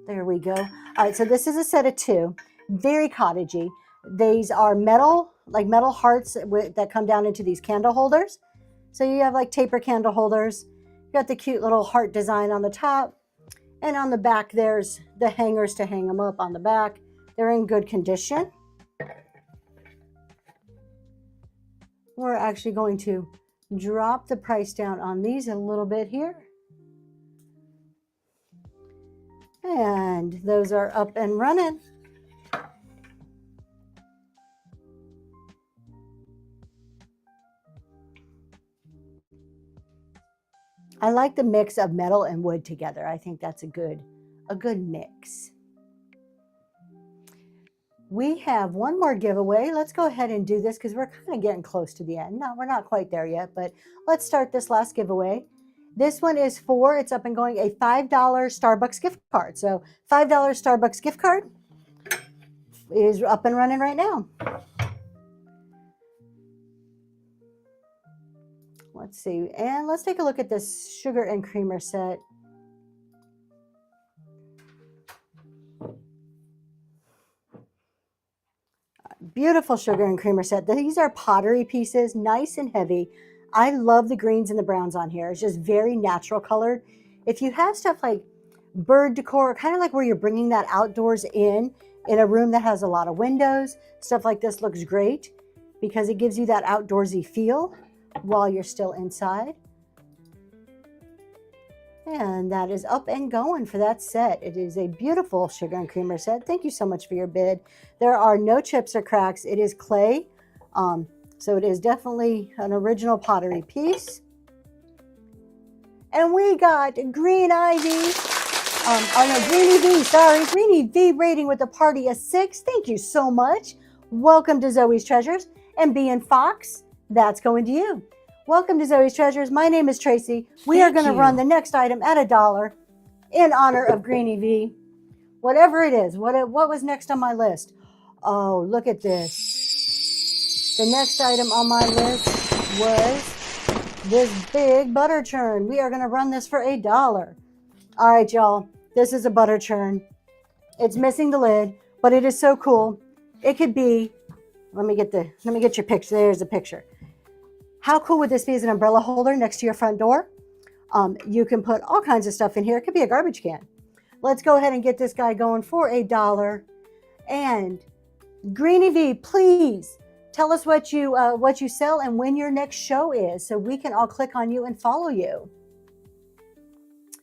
There we go. All right, so this is a set of 2. Very cottagey. These are metal, like metal hearts that come down into these candle holders. So you have like taper candle holders. You got the cute little heart design on the top. And on the back, there's the hangers to hang them up on the back. They're in good condition. We're actually going to drop the price down on these a little bit here. And those are up and running. I like the mix of metal and wood together. I think that's a good mix. We have one more giveaway. Let's go ahead and do this because we're kind of getting close to the end. No, we're not quite there yet, but let's start this last giveaway. This one is it's up and going, a $5 Starbucks gift card. So $5 Starbucks gift card is up and running right now. Let's see, and let's take a look at this sugar and creamer set. Beautiful sugar and creamer set. These are pottery pieces, nice and heavy. I love the greens and the browns on here. It's just very natural colored. If you have stuff like bird decor, kind of like where you're bringing that outdoors in a room that has a lot of windows, stuff like this looks great because it gives you that outdoorsy feel while you're still inside. And that is up and going for that set. It is a beautiful sugar and creamer set. Thank you so much for your bid. There are no chips or cracks. It is clay. So it is definitely an original pottery piece. And we got Green Ivy. Greenie V, sorry. Greenie V rating with a party of 6. Thank you so much. Welcome to Zoe's Treasures. And B and Fox, that's going to you. Welcome to Zoe's Treasures. My name is Tracy. We are going to run the next item at $1 in honor of Greenie V. Whatever it is. What was next on my list? Oh, look at this. The next item on my list was this big butter churn. We are going to run this for $1. All right, y'all. This is a butter churn. It's missing the lid, but it is so cool. It could be, let me get your picture. There's a picture. How cool would this be as an umbrella holder next to your front door? You can put all kinds of stuff in here. It could be a garbage can. Let's go ahead and get this guy going for $1. And Greenie V, please tell us what you sell and when your next show is so we can all click on you and follow you.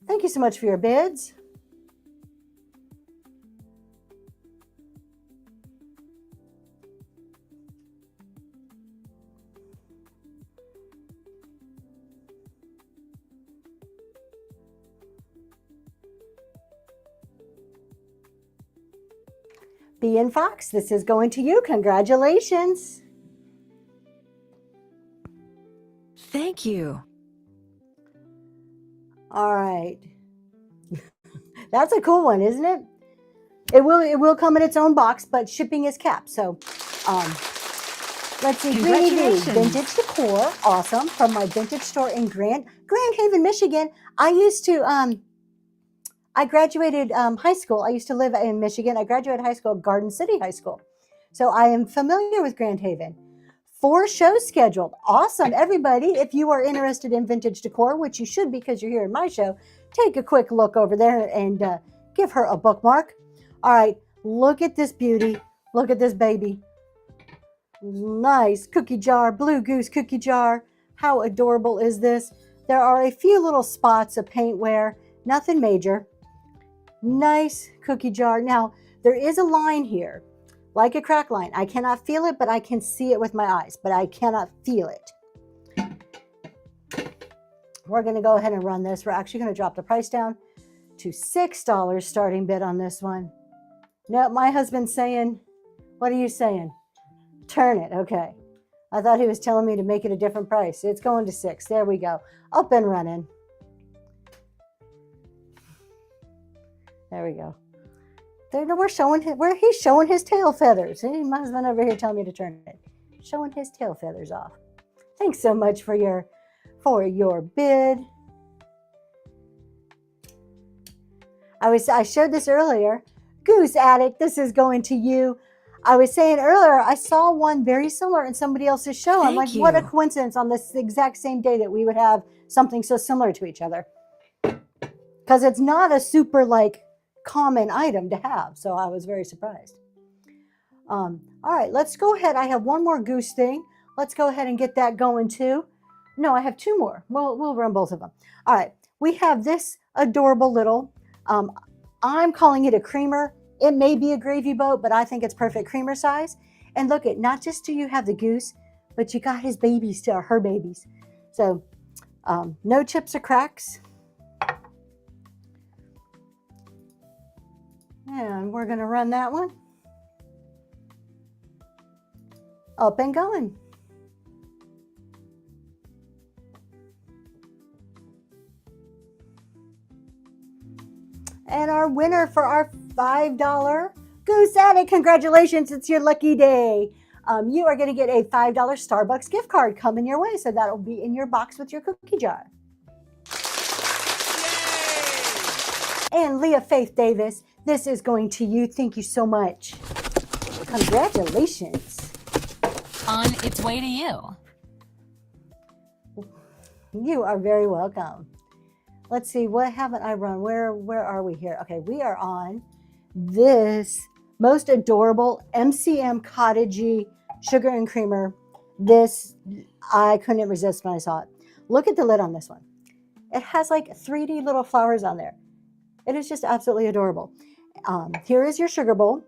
Thank you so much for your bids. B and Fox, this is going to you. Congratulations. Thank you. All right. That's a cool one, isn't it? It will come in its own box, but shipping is capped. So let's see. Greenie V, vintage decor. Awesome. From my vintage store in Grand Haven, Michigan. I graduated high school. I used to live in Michigan. I graduated high school at Garden City High School. So I am familiar with Grand Haven. 4 shows scheduled. Awesome. Everybody, if you are interested in vintage decor, which you should be because you're here in my show, take a quick look over there and give her a bookmark. All right. Look at this beauty. Look at this baby. Nice cookie jar, Blue Goose cookie jar. How adorable is this? There are a few little spots of paint wear, nothing major. Nice cookie jar. Now, there is a line here, like a crack line. I cannot feel it, but I can see it with my eyes, but I cannot feel it. We're going to go ahead and run this. We're actually going to drop the price down to $6 starting bid on this one. No, my husband's saying, what are you saying? Turn it. Okay. I thought he was telling me to make it a different price. It's going to $6. There we go. Up and running. There we go. There, he's showing his tail feathers. See, my husband over here telling me to turn it. Showing his tail feathers off. Thanks so much for your bid. I showed this earlier. Goose Addict, this is going to you. I was saying earlier, I saw one very similar in somebody else's show. I'm like, what a coincidence on this exact same day that we would have something so similar to each other. Because it's not a super common item to have. So I was very surprised. All right, let's go ahead. I have one more goose thing. Let's go ahead and get that going too. No, I have 2 more. We'll run both of them. All right, we have this adorable little, I'm calling it a creamer. It may be a gravy boat, but I think it's perfect creamer size. And look at, not just do you have the goose, but you got his babies too, or her babies. So no chips or cracks. And we're going to run that one. Up and going. And our winner for our $5 Goose Addict, congratulations, it's your lucky day. You are going to get a $5 Starbucks gift card coming your way, so that'll be in your box with your cookie jar. Yay! And Leah Faith Davis, this is going to you. Thank you so much. Congratulations. On its way to you. You are very welcome. Let's see, what haven't I run? Where are we here? Okay, we are on this most adorable MCM Cottage sugar and creamer. This, I couldn't resist when I saw it. Look at the lid on this one. It has 3D little flowers on there. It is just absolutely adorable. Here is your sugar bowl.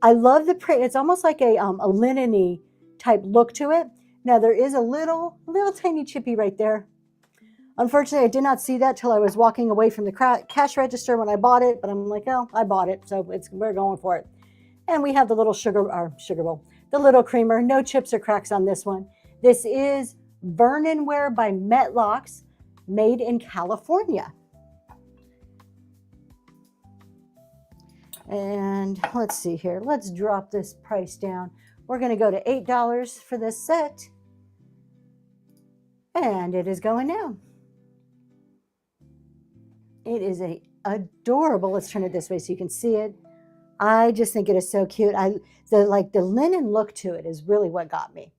I love the print. It's almost like a linen-y type look to it. Now there is a little tiny chippy right there. Unfortunately, I did not see that till I was walking away from the cash register when I bought it, but I'm like, oh, I bought it, so we're going for it. And we have the little sugar bowl, the little creamer, no chips or cracks on this one. This is Vernonware by Metlocks, made in California. And let's see here. Let's drop this price down. We're going to go to $8 for this set. And it is going now. It is adorable. Let's turn it this way so you can see it. I just think it is so cute. The linen look to it is really what got me.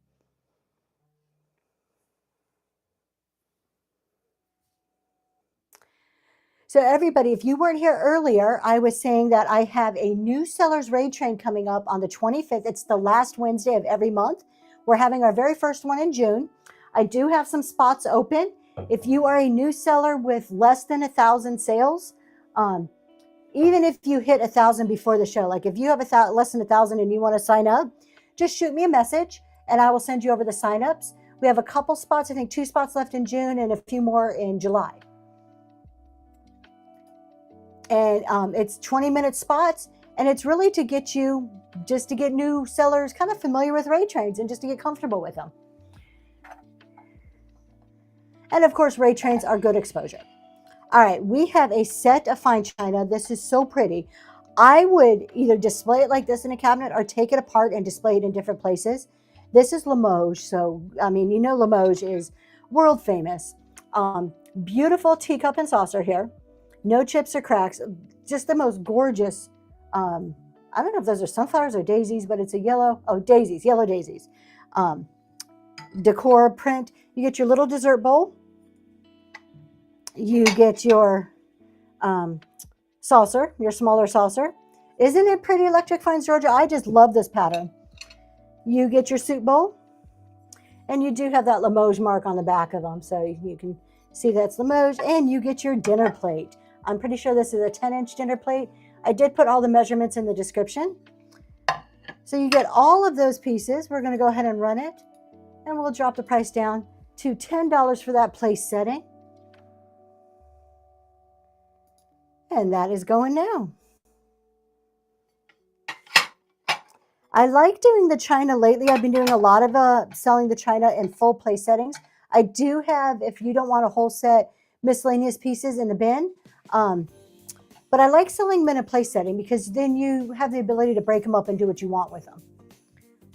So everybody, if you weren't here earlier, I was saying that I have a new sellers raid train coming up on the 25th. It's the last Wednesday of every month. We're having our very first one in June. I do have some spots open. If you are a new seller with less than 1,000 sales, even if you hit 1,000 before the show, like if you have less than 1,000 and you want to sign up, just shoot me a message and I will send you over the signups. We have a couple spots, I think 2 spots left in June and a few more in July. And it's 20-minute spots, and it's really to get you, just to get new sellers kind of familiar with raid trains and just to get comfortable with them. And of course, raid trains are good exposure. All right, we have a set of fine china. This is so pretty. I would either display it like this in a cabinet or take it apart and display it in different places. This is Limoges, so I mean, you know Limoges is world famous. Beautiful teacup and saucer here. No chips or cracks, just the most gorgeous, I don't know if those are sunflowers or daisies, but it's a yellow daisies. Decor print. You get your little dessert bowl. You get your saucer, your smaller saucer. Isn't it pretty, Electric Finds Georgia? I just love this pattern. You get your soup bowl, and you do have that Limoges mark on the back of them, so you can see that's Limoges, and you get your dinner plate. I'm pretty sure this is a 10-inch dinner plate. I did put all the measurements in the description. So you get all of those pieces. We're going to go ahead and run it, and we'll drop the price down to $10 for that place setting. And that is going now. I like doing the china lately. I've been doing a lot of selling the china in full place settings. I do have, if you don't want a whole set, miscellaneous pieces in the bin. But I like selling them in a place setting because then you have the ability to break them up and do what you want with them.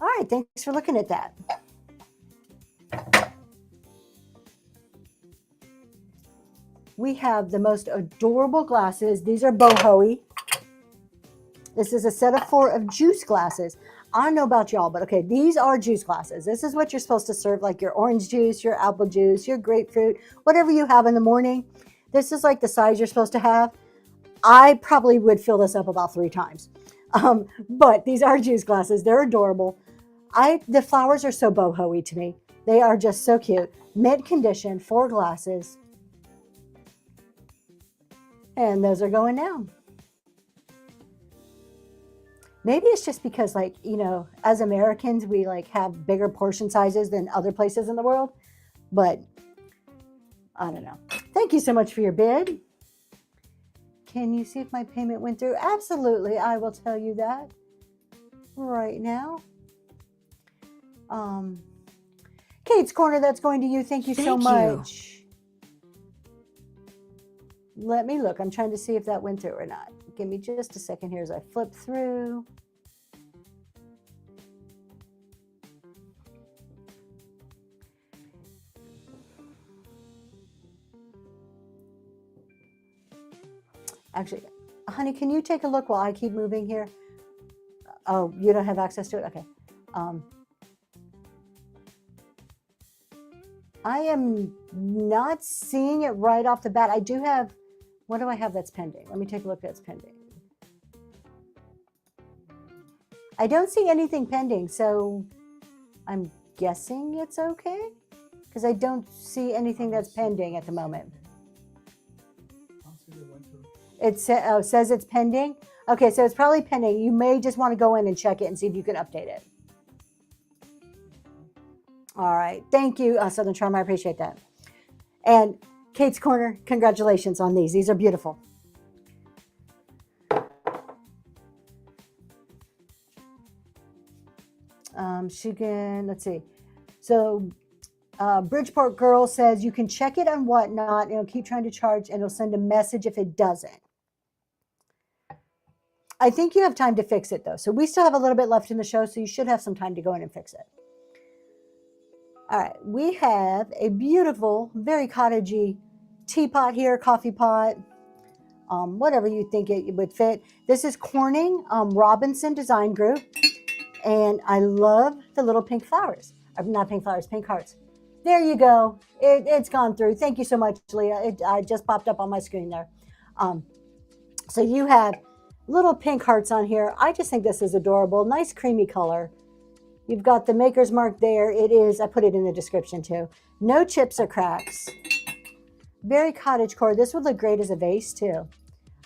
All right, thanks for looking at that. We have the most adorable glasses. These are boho-y. This is a set of 4 of juice glasses. I don't know about y'all, but okay, these are juice glasses. This is what you're supposed to serve, like your orange juice, your apple juice, your grapefruit, whatever you have in the morning. This is like the size you're supposed to have. I probably would fill this up about 3 times. But these are juice glasses. They're adorable. The flowers are so boho-y to me. They are just so cute. Mint condition, 4 glasses. And those are going now. Maybe it's just because, like, you know, as Americans, we like have bigger portion sizes than other places in the world. But I don't know. Thank you so much for your bid. Can you see if my payment went through? Absolutely. I will tell you that right now. Kate's Corner, that's going to you. Thank you so much. Let me look. I'm trying to see if that went through or not. Give me just a second here as I flip through. Actually, honey, can you take a look while I keep moving here? Oh, you don't have access to it? Okay. I am not seeing it right off the bat. I do have, what do I have that's pending? Let me take a look that's pending. I don't see anything pending, so I'm guessing it's okay because I don't see anything that's pending at the moment. It says it's pending. Okay, so it's probably pending. You may just want to go in and check it and see if you can update it. All right. Thank you, Southern Charm. I appreciate that. And Kate's Corner, congratulations on these. These are beautiful. Let's see. So Bridgeport Girl says you can check it on Whatnot and it'll keep trying to charge and it'll send a message if it doesn't. I think you have time to fix it though. So we still have a little bit left in the show, so you should have some time to go in and fix it. All right, we have a beautiful, very cottagey teapot here, coffee pot. whatever you think it would fit. This is Corning Robinson Design Group. And I love the little pink flowers. Not pink flowers, pink hearts. There you go. It's gone through. Thank you so much, Leah. It just popped up on my screen there. So you have little pink hearts on here. I just think this is adorable. Nice creamy color. You've got the maker's mark there. It is, I put it in the description too. No chips or cracks. Very cottage core. This would look great as a vase too.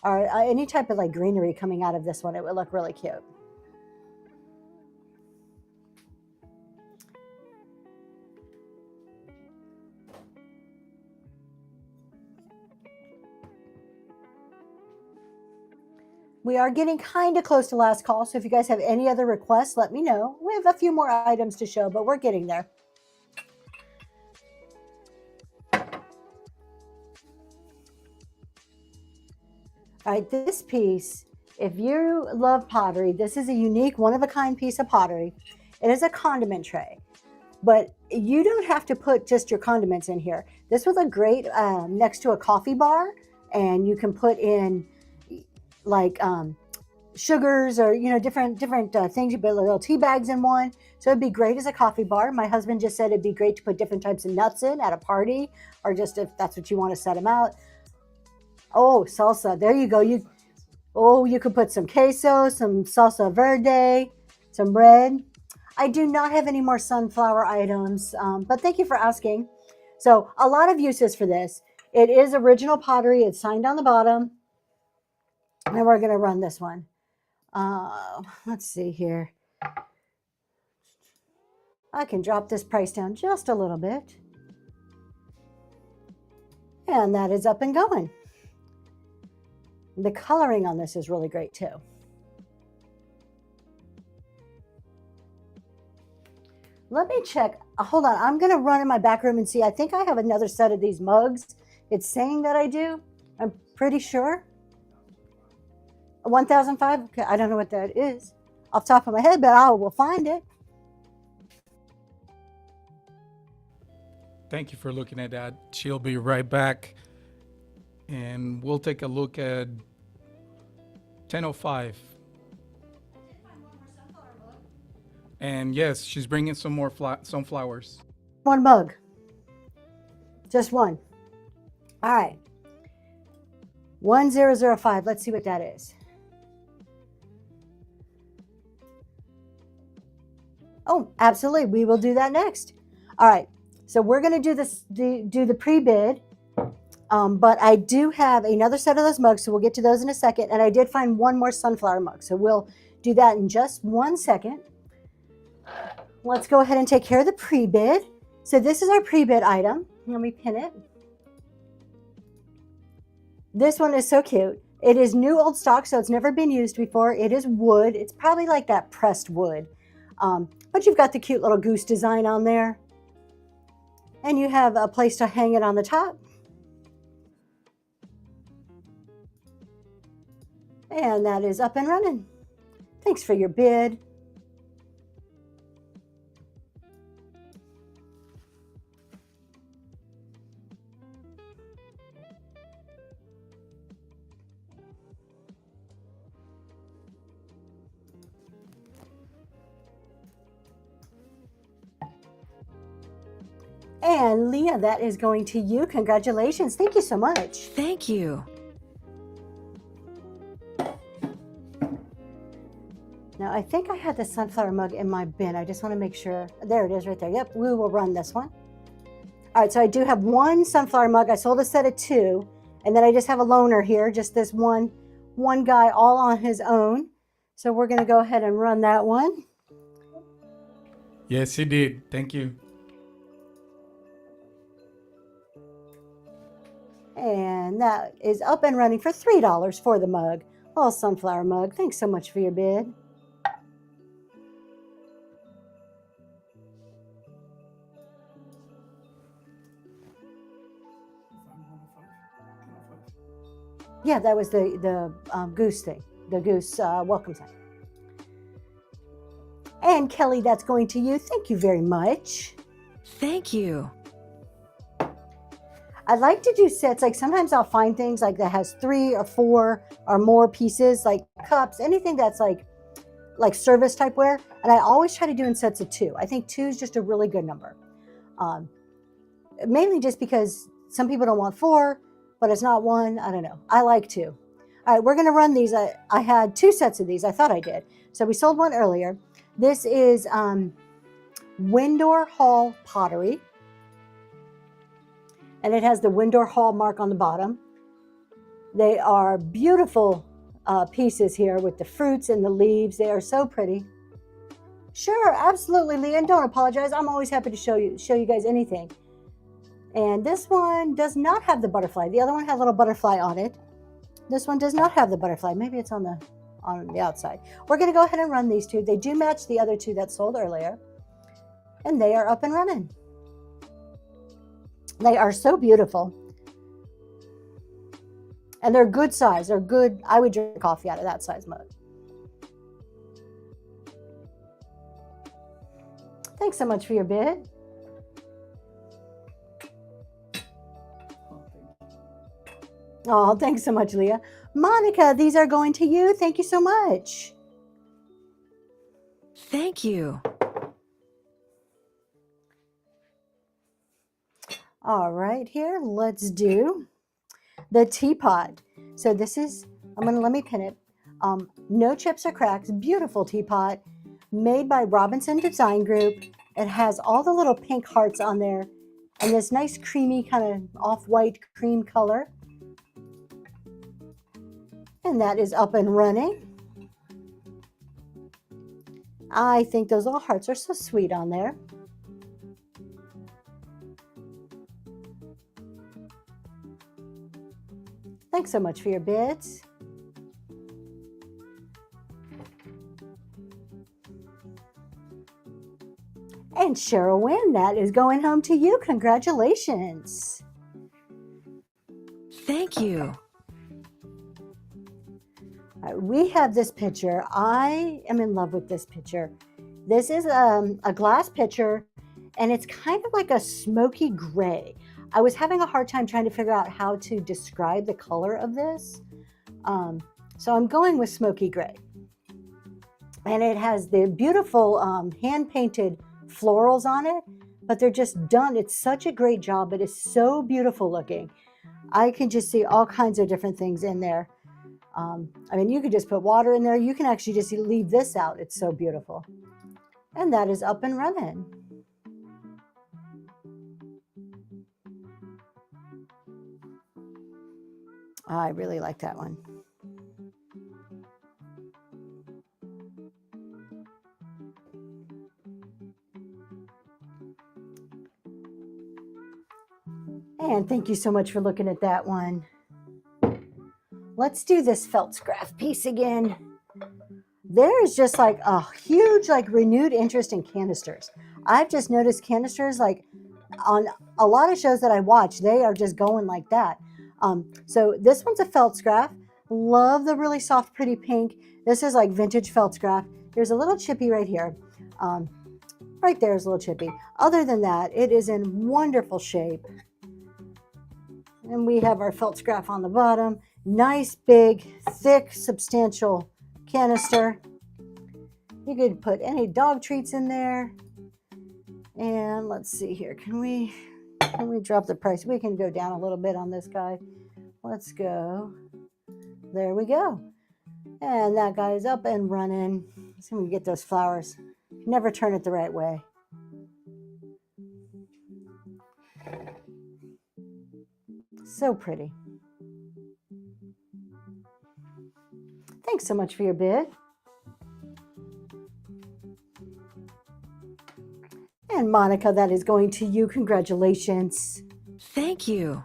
Or any type of like greenery coming out of this one. It would look really cute. We are getting kind of close to last call, so if you guys have any other requests, let me know. We have a few more items to show, but we're getting there. All right, this piece, if you love pottery, this is a unique, one-of-a-kind piece of pottery. It is a condiment tray, but you don't have to put just your condiments in here. This would look great next to a coffee bar, and you can put in like sugars or different things. You put little tea bags in one, so it'd be great as a coffee bar. My husband just said it'd be great to put different types of nuts in at a party, or just if that's what you want to set them out. Oh, salsa, there you go. You could put some queso, some salsa verde, some bread. I do not have any more sunflower items, but thank you for asking. So a lot of uses for this. It is original pottery. It's signed on the bottom. And we're going to run this one. Let's see here. I can drop this price down just a little bit. And that is up and going. The coloring on this is really great too. Let me check. Hold on. I'm going to run in my back room and see. I think I have another set of these mugs. It's saying that I do. I'm pretty sure. 1,005? Okay, I don't know what that is off the top of my head, but I will find it. Thank you for looking at that. She'll be right back. And we'll take a look at 10:05. And yes, she's bringing some more sunflowers. One mug. Just one. All right. 1005. Let's see what that is. Oh, absolutely. We will do that next. All right. So we're going to do this, do the pre-bid. But I do have another set of those mugs, so we'll get to those in a second. And I did find one more sunflower mug, so we'll do that in just 1 second. Let's go ahead and take care of the pre-bid. So this is our pre-bid item. Let me pin it. This one is so cute. It is new old stock, so it's never been used before. It is wood. It's probably like that pressed wood. But you've got the cute little goose design on there. And you have a place to hang it on the top. And that is up and running. Thanks for your bid. And Leah, that is going to you. Congratulations. Thank you so much. Thank you. Now, I think I had the sunflower mug in my bin. I just want to make sure. There it is right there. Yep, we will run this one. All right, so I do have one sunflower mug. I sold a set of 2. And then I just have a loaner here, just this one guy all on his own. So we're going to go ahead and run that one. Yes, he did. Thank you. And that is up and running for $3 for the mug. Little sunflower mug. Thanks so much for your bid. Yeah, that was the goose thing. The goose welcome sign. And Kelly, that's going to you. Thank you very much. Thank you. I like to do sets. Like sometimes I'll find things like that has 3 or 4 or more pieces, like cups, anything that's like service typeware. And I always try to do in sets of 2. I think 2 is just a really good number. Mainly just because some people don't want 4, but it's not 1. I don't know. I like 2. All right, we're going to run these. I had 2 sets of these. I thought I did. So we sold one earlier. This is Windor Hall pottery. And it has the Windor Hall mark on the bottom. They are beautiful pieces here with the fruits and the leaves. They are so pretty. Sure, absolutely, Leah. And don't apologize. I'm always happy to show you guys anything. And this one does not have the butterfly. The other one had a little butterfly on it. This one does not have the butterfly. Maybe it's on the outside. We're going to go ahead and run these 2. They do match the other 2 that sold earlier. And they are up and running. They are so beautiful. And they're good size. They're good. I would drink coffee out of that size mug. Thanks so much for your bid. Oh, thanks so much, Leah. Monica, these are going to you. Thank you so much. Thank you. All right, here, let's do the teapot. So this is, let me pin it. No chips or cracks, beautiful teapot made by Robinson Design Group. It has all the little pink hearts on there and this nice creamy kind of off-white cream color. And that is up and running. I think those little hearts are so sweet on there. Thanks so much for your bids. And Cheryl Wynn, that is going home to you. Congratulations. Thank you. We have this pitcher. I am in love with this pitcher. This is a glass pitcher, and it's kind of like a smoky gray. I was having a hard time trying to figure out how to describe the color of this. So I'm going with smoky gray. And it has the beautiful hand-painted florals on it, but they're just done. It's such a great job. It is so beautiful looking. I can just see all kinds of different things in there. I mean, you could just put water in there. You can actually just leave this out. It's so beautiful. And that is up and running. I really like that one. And thank you so much for looking at that one. Let's do this Feltz-Graff piece again. There is just like a huge, like renewed interest in canisters. I've just noticed canisters like on a lot of shows that I watch, they are just going like that. So this one's a Feltz-Graff. Love the really soft, pretty pink. This is like vintage Feltz-Graff. There's a little chippy right here. Right there is a little chippy. Other than that, it is in wonderful shape. And we have our Feltz-Graff on the bottom. Nice, big, thick, substantial canister. You could put any dog treats in there. And let's see here. Can we drop the price? We can go down a little bit on this guy. Let's go. There we go. And that guy is up and running. Let's see if we can get those flowers. Never turn it the right way. So pretty. Thanks so much for your bid. And Monica, that is going to you. Congratulations. Thank you.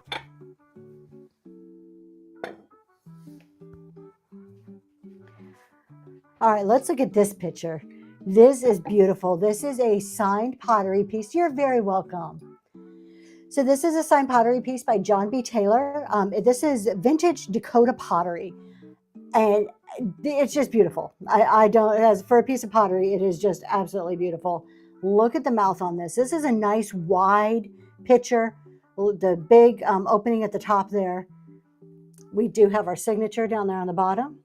All right, let's look at this picture. This is beautiful. This is a signed pottery piece. You're very welcome. So this is a signed pottery piece by John B. Taylor. This is vintage Dakota pottery. And it's just beautiful. As for a piece of pottery, it is just absolutely beautiful. Look at the mouth on this. This is a nice wide pitcher the big opening at the top there. We do have our signature down there on the bottom.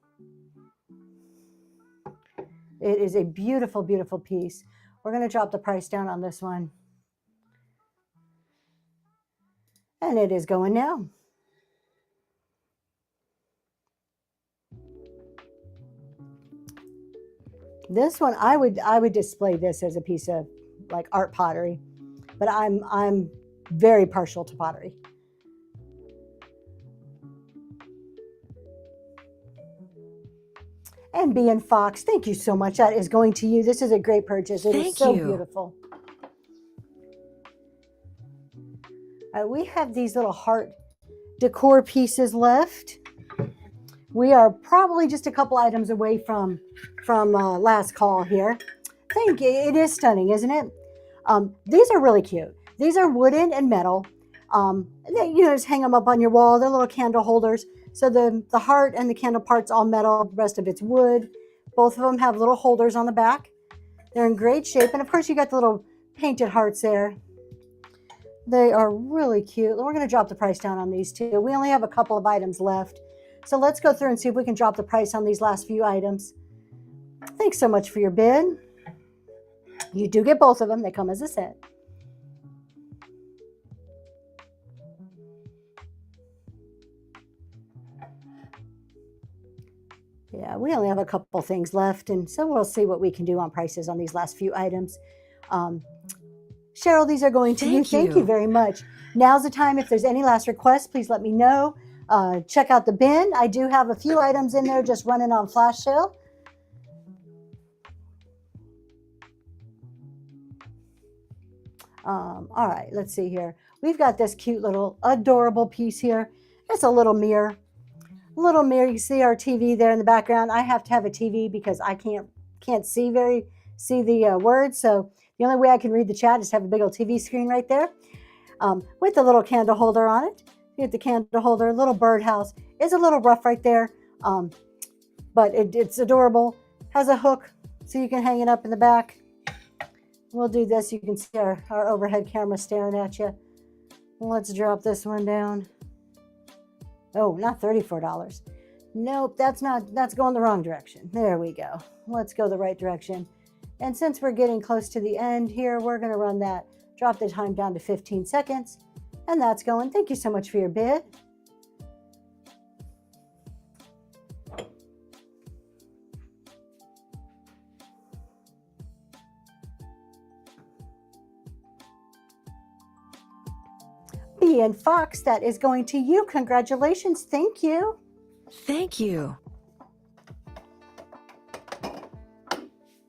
It is a beautiful, beautiful piece. We're going to drop the price down on this one. And it is going now. This one, I would display this as a piece of like art pottery, but I'm very partial to pottery. And B and Fox, thank you so much. That is going to you. This is a great purchase. It is so beautiful. We have these little heart decor pieces left. We are probably just a couple items away from last call here. Thank you. It is stunning, isn't it? These are really cute. These are wooden and metal. They, just hang them up on your wall. They're little candle holders. So the heart and the candle part's all metal. The rest of it's wood. Both of them have little holders on the back. They're in great shape. And of course, you got the little painted hearts there. They are really cute. We're going to drop the price down on these too. We only have a couple of items left. So let's go through and see if we can drop the price on these last few items. Thanks so much for your bid. You do get both of them. They come as a set. Yeah, we only have a couple things left, and so we'll see what we can do on prices on these last few items. Cheryl, these are going to you. Thank you very much. Now's the time. If there's any last requests, please let me know. Check out the bin. I do have a few items in there just running on flash sale. All right, let's see here. We've got this cute little adorable piece here. It's a little mirror. Little mirror. You see our TV there in the background. I have to have a TV because I can't see the words. So the only way I can read the chat is to have a big old TV screen right there with the little candle holder on it. You get the candle holder, little birdhouse. It's a little rough right there, but it's adorable. Has a hook so you can hang it up in the back. We'll do this. You can see our overhead camera staring at you. Let's drop this one down. Oh, not $34. Nope, that's going the wrong direction. There we go. Let's go the right direction. And since we're getting close to the end here, we're going to run that, drop the time down to 15 seconds. And that's going. Thank you so much for your bid. B and Fox, that is going to you. Congratulations. Thank you. Thank you.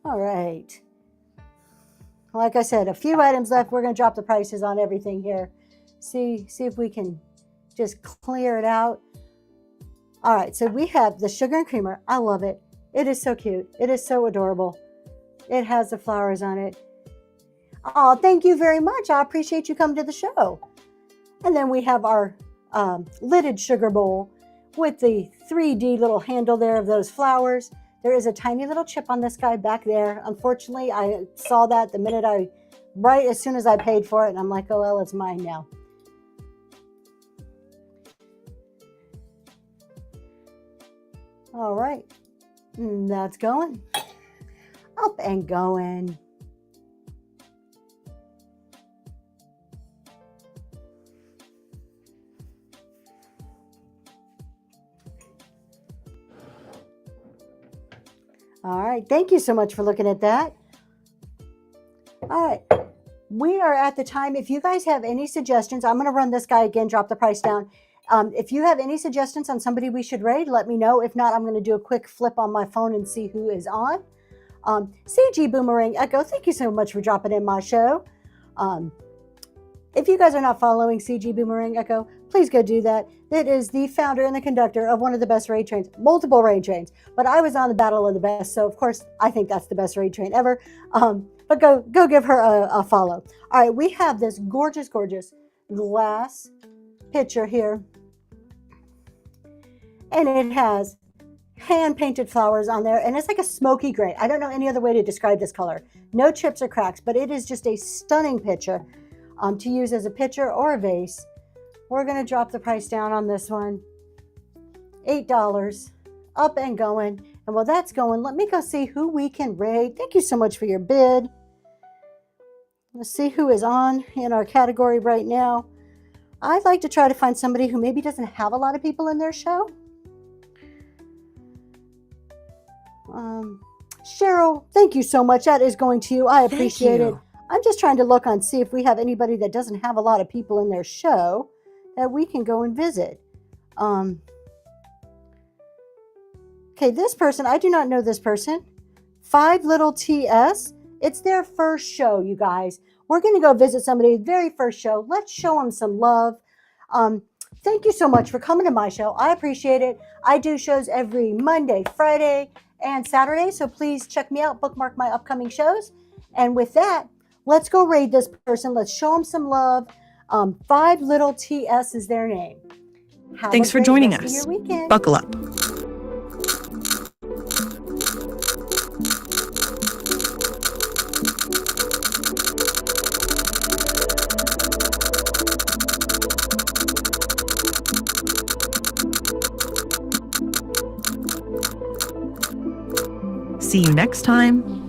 All right. Like I said, a few items left. We're going to drop the prices on everything here. See if we can just clear it out. All right, so we have the sugar and creamer. I love it. It is so cute. It is so adorable. It has the flowers on it. Oh, thank you very much. I appreciate you coming to the show. And then we have our lidded sugar bowl with the 3D little handle there of those flowers. There is a tiny little chip on this guy back there. Unfortunately, I saw that the minute right as soon as I paid for it, and I'm like, oh, well, it's mine now. All right, and that's going. Up and going. All right, thank you so much for looking at that. All right, we are at the time. If you guys have any suggestions, I'm going to run this guy again, drop the price down. If you have any suggestions on somebody we should raid, let me know. If not, I'm going to do a quick flip on my phone and see who is on. CG Boomerang Echo, thank you so much for dropping in my show. If you guys are not following CG Boomerang Echo, please go do that. It is the founder and the conductor of one of the best raid trains, multiple raid trains. But I was on the Battle of the Best, so of course I think that's the best raid train ever. But go give her a follow. All right, we have this gorgeous, gorgeous glass pitcher here, and it has hand-painted flowers on there, and it's like a smoky gray. I don't know any other way to describe this color. No chips or cracks, but it is just a stunning pitcher to use as a pitcher or a vase. We're going to drop the price down on this one. $8. Up and going. And while that's going, let me go see who we can raid. Thank you so much for your bid. Let's see who is on in our category right now. I'd like to try to find somebody who maybe doesn't have a lot of people in their show. Cheryl, thank you so much. That is going to you. I appreciate it. I'm just trying to look on, see if we have anybody that doesn't have a lot of people in their show that we can go and visit. Okay, this person, I do not know this person. 5 Little TS. It's their first show, you guys. We're going to go visit somebody's very first show. Let's show them some love. Thank you so much for coming to my show. I appreciate it. I do shows every Monday, Friday, and Saturday, so please check me out, bookmark my upcoming shows. And with that, let's go raid this person. Let's show them some love. 5 Little TS is their name. Thanks for joining us. Buckle up. See you next time